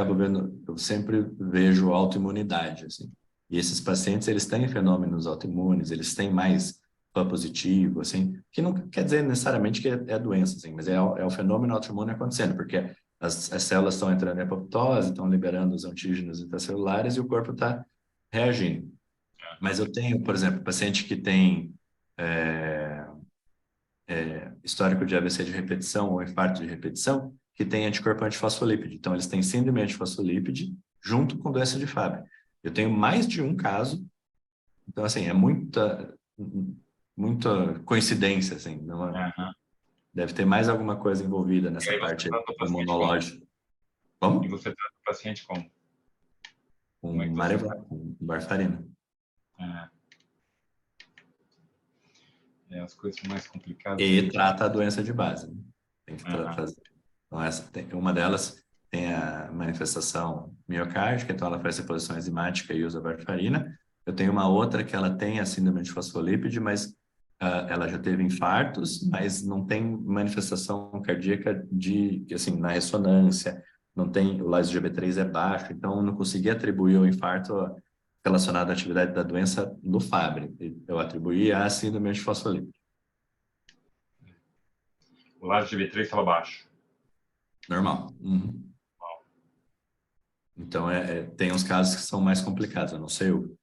eu sempre vejo autoimunidade, assim. E esses pacientes, eles têm fenômenos autoimunes, eles têm mais PAN positivo, assim, que não quer dizer necessariamente que é a doença, assim, mas é o fenômeno autoimune acontecendo, porque as células estão entrando em apoptose, estão liberando os antígenos intracelulares e o corpo está reagindo. Mas eu tenho, por exemplo, paciente que tem histórico de AVC de repetição ou infarto de repetição, que tem anticorpo antifosfolípide. Então, eles têm síndrome antifosfolípide junto com doença de Fabry. Eu tenho mais de um caso, então, assim, é muita coincidência, assim, não é? Deve ter mais alguma coisa envolvida nessa parte imunológica. Como? E você trata o paciente como? Com varfarina. As coisas são mais complicadas. E trata a doença de base. Né? Tem que fazer. Então, uma delas tem a manifestação miocárdica, então ela faz reposição enzimática e usa varfarina. Eu tenho uma outra que ela tem a síndrome de fosfolípide, mas ela já teve infartos, mas não tem manifestação cardíaca assim, na ressonância, não tem, o lyso-Gb3 é baixo, então não consegui atribuir o infarto relacionado à atividade da doença no Fabry. Eu atribuí a síndrome de fosfolípide. O lyso-Gb3 estava baixo. Normal. Então, tem uns casos que são mais complicados. Eu não sei o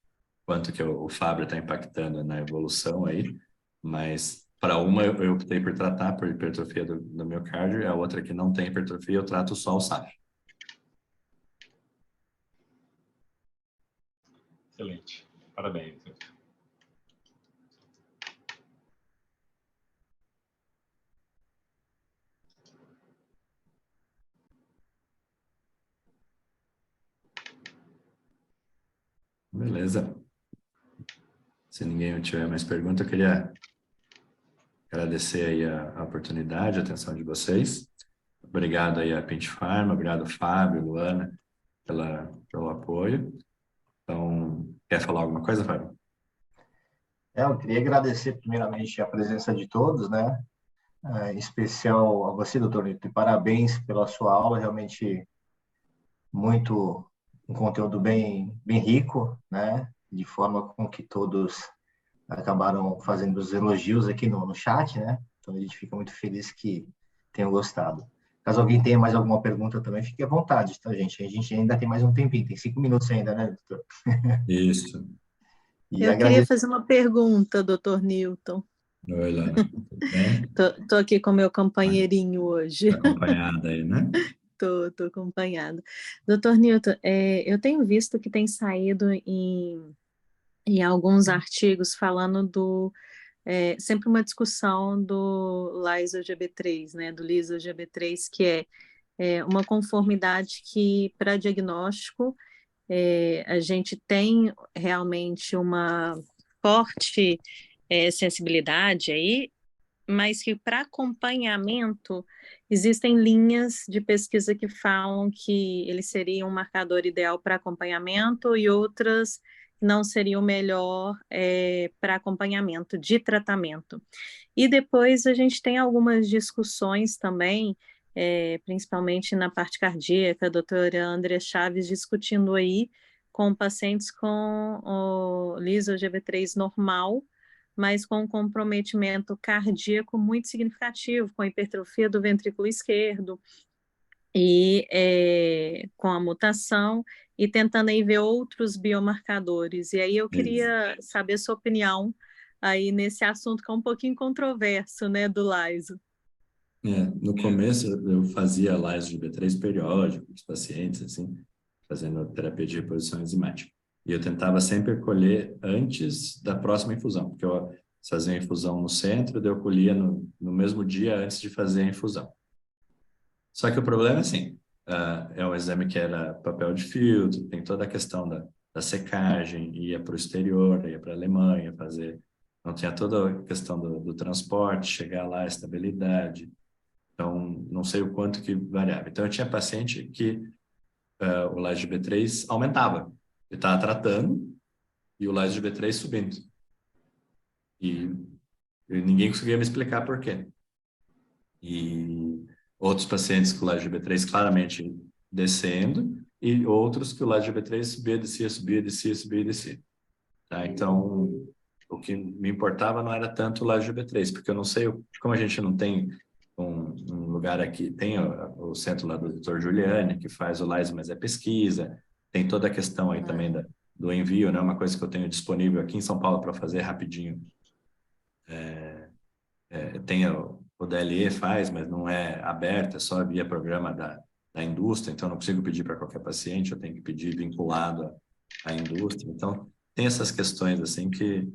quanto que o Fabry está impactando na evolução aí, mas para uma eu optei por tratar por hipertrofia do miocárdio, e a outra que não tem hipertrofia, eu trato só o SAF. Excelente. Parabéns. Beleza. Se ninguém tiver mais pergunta, eu queria agradecer aí a oportunidade, a atenção de vocês. Obrigado aí a Pint Pharma, obrigado Fábio, Luana, pelo apoio. Então, quer falar alguma coisa, Fábio? Eu queria agradecer primeiramente a presença de todos, né? Em especial a você, doutor Nito, e parabéns pela sua aula, realmente um conteúdo bem rico, né? De forma com que todos acabaram fazendo os elogios aqui no chat, né? Então a gente fica muito feliz que tenham gostado. Caso alguém tenha mais alguma pergunta também, fique à vontade, tá, gente? A gente ainda tem mais um tempinho, tem 5 minutos ainda, né, doutor? Isso. Eu queria fazer uma pergunta, doutor Newton. Oi, Lana. Tudo bem? Tô aqui com meu companheirinho hoje. Tá acompanhada aí, né? Tô acompanhada. Doutor Newton, eu tenho visto que tem saído em alguns artigos falando sempre uma discussão do lyso-Gb3, né, do liso-Gb3, que é uma conformidade que, para diagnóstico, a gente tem realmente uma forte sensibilidade aí, mas que para acompanhamento existem linhas de pesquisa que falam que ele seria um marcador ideal para acompanhamento e outras não seriam melhor para acompanhamento de tratamento. E depois a gente tem algumas discussões também, principalmente na parte cardíaca, a doutora Andrea Chaves discutindo aí com pacientes com o liso-Gb3 normal, mas com um comprometimento cardíaco muito significativo, com hipertrofia do ventrículo esquerdo e com a mutação, e tentando aí ver outros biomarcadores. E aí eu queria saber a sua opinião aí nesse assunto que é um pouquinho controverso, né, do lyso. No começo eu fazia lyso-Gb3 periódico para os pacientes, assim, fazendo terapia de reposição enzimática. E eu tentava sempre colher antes da próxima infusão, porque eu fazia a infusão no centro, daí eu colhia no mesmo dia antes de fazer a infusão. Só que o problema é assim, é um exame que era papel de filtro, tem toda a questão da secagem, ia para o exterior, ia para a Alemanha fazer, então tinha toda a questão do transporte, chegar lá, estabilidade, então não sei o quanto que variava. Então eu tinha paciente que o lyso-Gb3 aumentava, ele estava tratando e o lyso-Gb3 subindo. E ninguém conseguia me explicar por quê. E outros pacientes com o lyso-Gb3 claramente descendo e outros que o lyso-Gb3 subia, descia, subia, descia, subia e descia. Tá? Então, o que me importava não era tanto o lyso-Gb3, porque eu não sei, como a gente não tem um lugar aqui, tem o centro lá do Dr. Giuliani, que faz o lyso, mas é pesquisa, tem toda a questão aí também do envio, né? Uma coisa que eu tenho disponível aqui em São Paulo para fazer rapidinho. Tem o DLE faz, mas não é aberto, é só via programa da indústria, então eu não consigo pedir para qualquer paciente, eu tenho que pedir vinculado à indústria. Então, tem essas questões assim que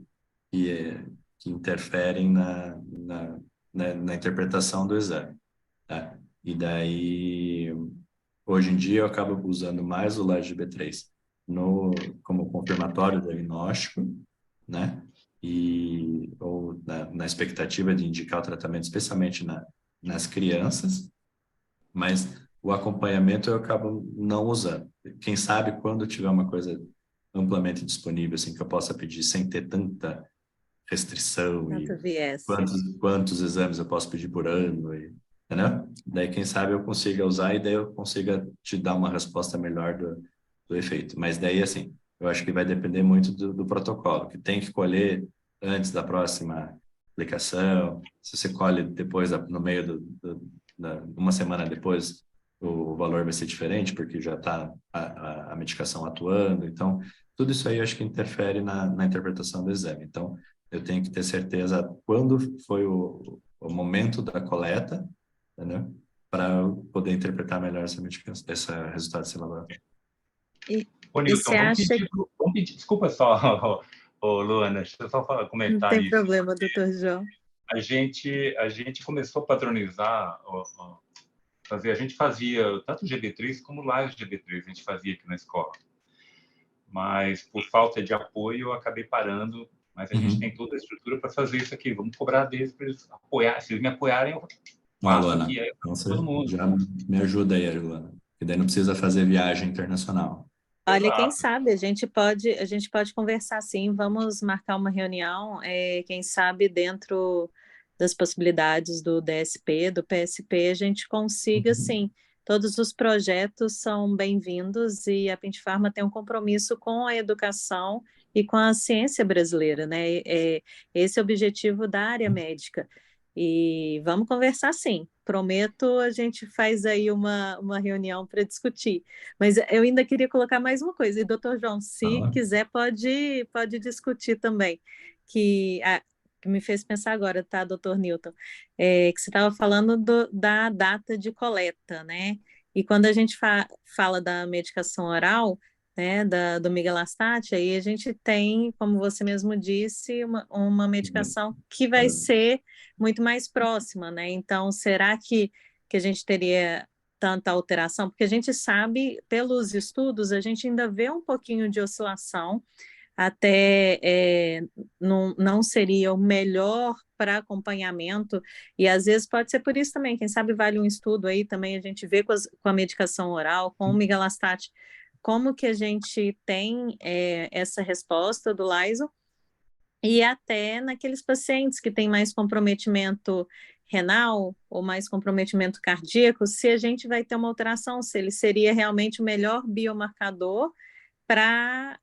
interferem na interpretação do exame. Tá? E daí, hoje em dia, eu acabo usando mais o lyso-Gb3 como confirmatório diagnóstico, né? Ou na expectativa de indicar o tratamento, especialmente nas crianças, mas o acompanhamento eu acabo não usando. Quem sabe quando tiver uma coisa amplamente disponível, assim, que eu possa pedir sem ter tanta restrição e quantos exames eu posso pedir por ano, entendeu? Daí, quem sabe eu consiga usar e daí eu consiga te dar uma resposta melhor do efeito. Mas daí, assim, eu acho que vai depender muito do protocolo, que tem que colher antes da próxima aplicação. Se você colhe depois, no meio uma semana depois, o valor vai ser diferente, porque já está a medicação atuando. Então, tudo isso aí eu acho que interfere na interpretação do exame. Então, eu tenho que ter certeza quando foi o momento da coleta, entendeu? Para poder interpretar melhor esse resultado desse laboratório. Ô, Nilson, vamos pedir, desculpa só, Luana, deixa eu só comentar isso. Não tem isso. problema, doutor João. A gente começou a padronizar, a gente fazia tanto GB3 como lyso-Gb3, a gente fazia aqui na escola. Mas, por falta de apoio, eu acabei parando, mas a gente tem toda a estrutura para fazer isso aqui. Vamos cobrar deles para eles apoiar. Se eles me apoiarem, eu faço Luana, aqui. então todo mundo. Já me ajuda aí, Luana. Que daí não precisa fazer viagem internacional. Olha, quem sabe, a gente pode conversar sim, vamos marcar uma reunião, quem sabe dentro das possibilidades do DSP, do PSP, a gente consiga, sim, todos os projetos são bem-vindos e a Pintfarma tem um compromisso com a educação e com a ciência brasileira, né? Esse é o objetivo da área médica. E vamos conversar sim. Prometo, a gente faz aí uma reunião para discutir. Mas eu ainda queria colocar mais uma coisa. E, doutor João, se quiser, pode discutir também. Que me fez pensar agora, tá, doutor Newton? Que você estava falando da data de coleta, né? E quando a gente fala da medicação oral, né, do migalastat, aí a gente tem, como você mesmo disse, uma medicação que vai ser muito mais próxima, né? Então, será que a gente teria tanta alteração? Porque a gente sabe, pelos estudos, a gente ainda vê um pouquinho de oscilação, até não seria o melhor para acompanhamento, e às vezes pode ser por isso também, quem sabe vale um estudo aí também, a gente vê com a medicação oral, com o migalastat, como que a gente tem essa resposta do Lysol, e até naqueles pacientes que têm mais comprometimento renal ou mais comprometimento cardíaco, se a gente vai ter uma alteração, se ele seria realmente o melhor biomarcador para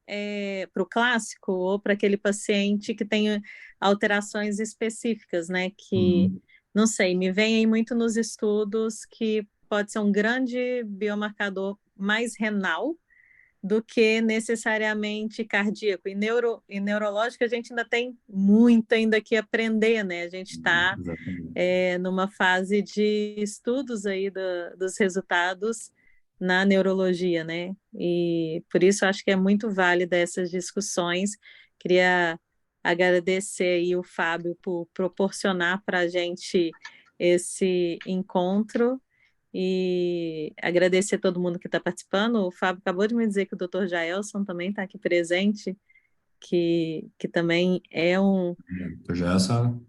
o clássico ou para aquele paciente que tem alterações específicas, né? Que, não sei, me vem aí muito nos estudos que pode ser um grande biomarcador mais renal do que necessariamente cardíaco. E neurológico a gente ainda tem muito ainda que aprender, né? A gente está numa fase de estudos aí dos resultados na neurologia, né? E por isso acho que é muito válida essas discussões. Queria agradecer aí o Fábio por proporcionar para a gente esse encontro e agradecer a todo mundo que está participando. O Fábio acabou de me dizer que o Dr. Jaelson também está aqui presente, que também é um... O Jaelson,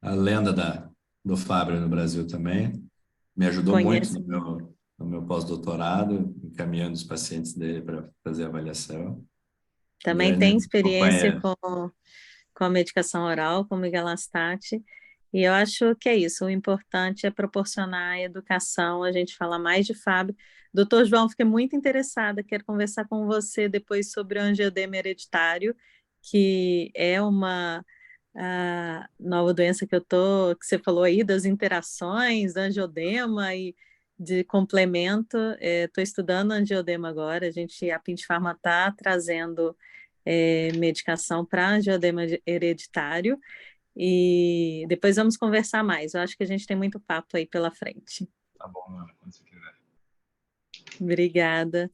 a lenda do Fábio no Brasil também, me ajudou muito no meu pós-doutorado, encaminhando os pacientes dele para fazer avaliação. Também tem experiência com a medicação oral, com o migalastat, e eu acho que é isso, o importante é proporcionar a educação, a gente fala mais de Fábio. Doutor João, fiquei muito interessada, quero conversar com você depois sobre o angioedema hereditário, que é uma nova doença que você falou aí, das interações, angioedema e de complemento. Estou estudando angioedema agora, a Pint Pharma está trazendo medicação para angioedema hereditário, e depois vamos conversar mais. Eu acho que a gente tem muito papo aí pela frente. Tá bom, Ana, quando você quiser. Obrigada.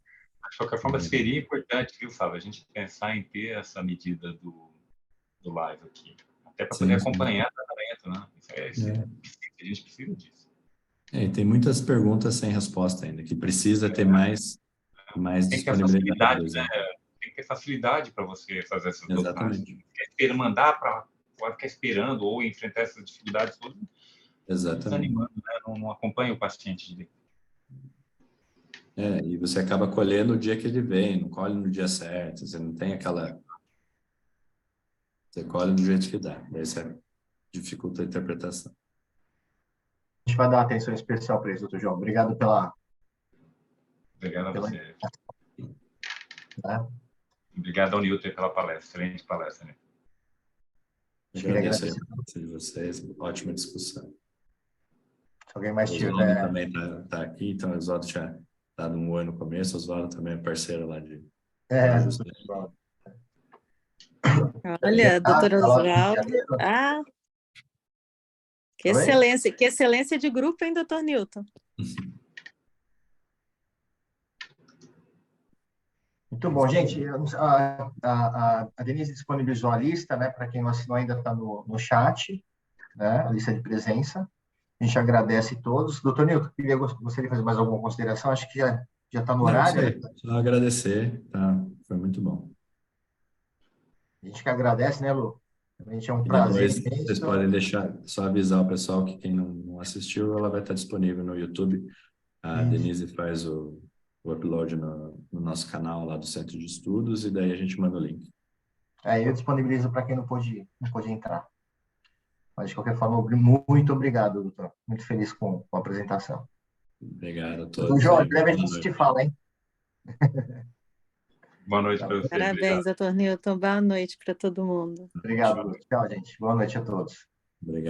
De qualquer forma, seria importante, viu, Fábio, a gente pensar em ter essa medida do live aqui, até para poder acompanhar o tratamento, né? A gente precisa disso. E tem muitas perguntas sem resposta ainda, que precisa ter mais disponibilidade. Né? Tem que ter facilidade para você fazer essas dosagens. Exatamente. Pode ficar esperando ou enfrentar essas dificuldades todas. Exatamente. Desanimando, né? Não acompanha o paciente direito. E você acaba colhendo o dia que ele vem, não colhe no dia certo, você não tem aquela... Você colhe do jeito que dá, daí você dificulta a interpretação. A gente vai dar uma atenção especial para isso, doutor João. Obrigado Obrigado a você. Né? Obrigado ao Nilton pela palestra, excelente palestra. Né? Agradeço a presença de vocês, ótima discussão. Se alguém mais tiver... O Oswaldo também está aqui, então o Oswaldo tinha dado um oi no começo, o Oswaldo também é parceiro lá de... Olha, doutor Oswaldo. Que excelência de grupo, hein, doutor Nilton? Muito bom, gente. A Denise disponibilizou a lista, né? Para quem não assinou ainda está no chat, né? A lista de presença. A gente agradece a todos. Doutor Nilton, gostaria de fazer mais alguma consideração? Acho que já está no horário. Só agradecer, tá? Foi muito bom. A gente que agradece, né, Lu? A gente é um prazer. Depois, vocês podem deixar, só avisar o pessoal que quem não assistiu, ela vai estar disponível no YouTube. A Denise faz o upload no nosso canal lá do Centro de Estudos, e daí a gente manda o link. Eu disponibilizo para quem não pôde entrar. Mas, de qualquer forma, muito obrigado, doutor. Muito feliz com a apresentação. Obrigado a todos. Doutor João, em breve a gente te fala, hein? Boa noite para vocês. Parabéns, doutor Nilton. Boa noite para todo mundo. Obrigado. Tchau, gente. Boa noite a todos. Obrigado.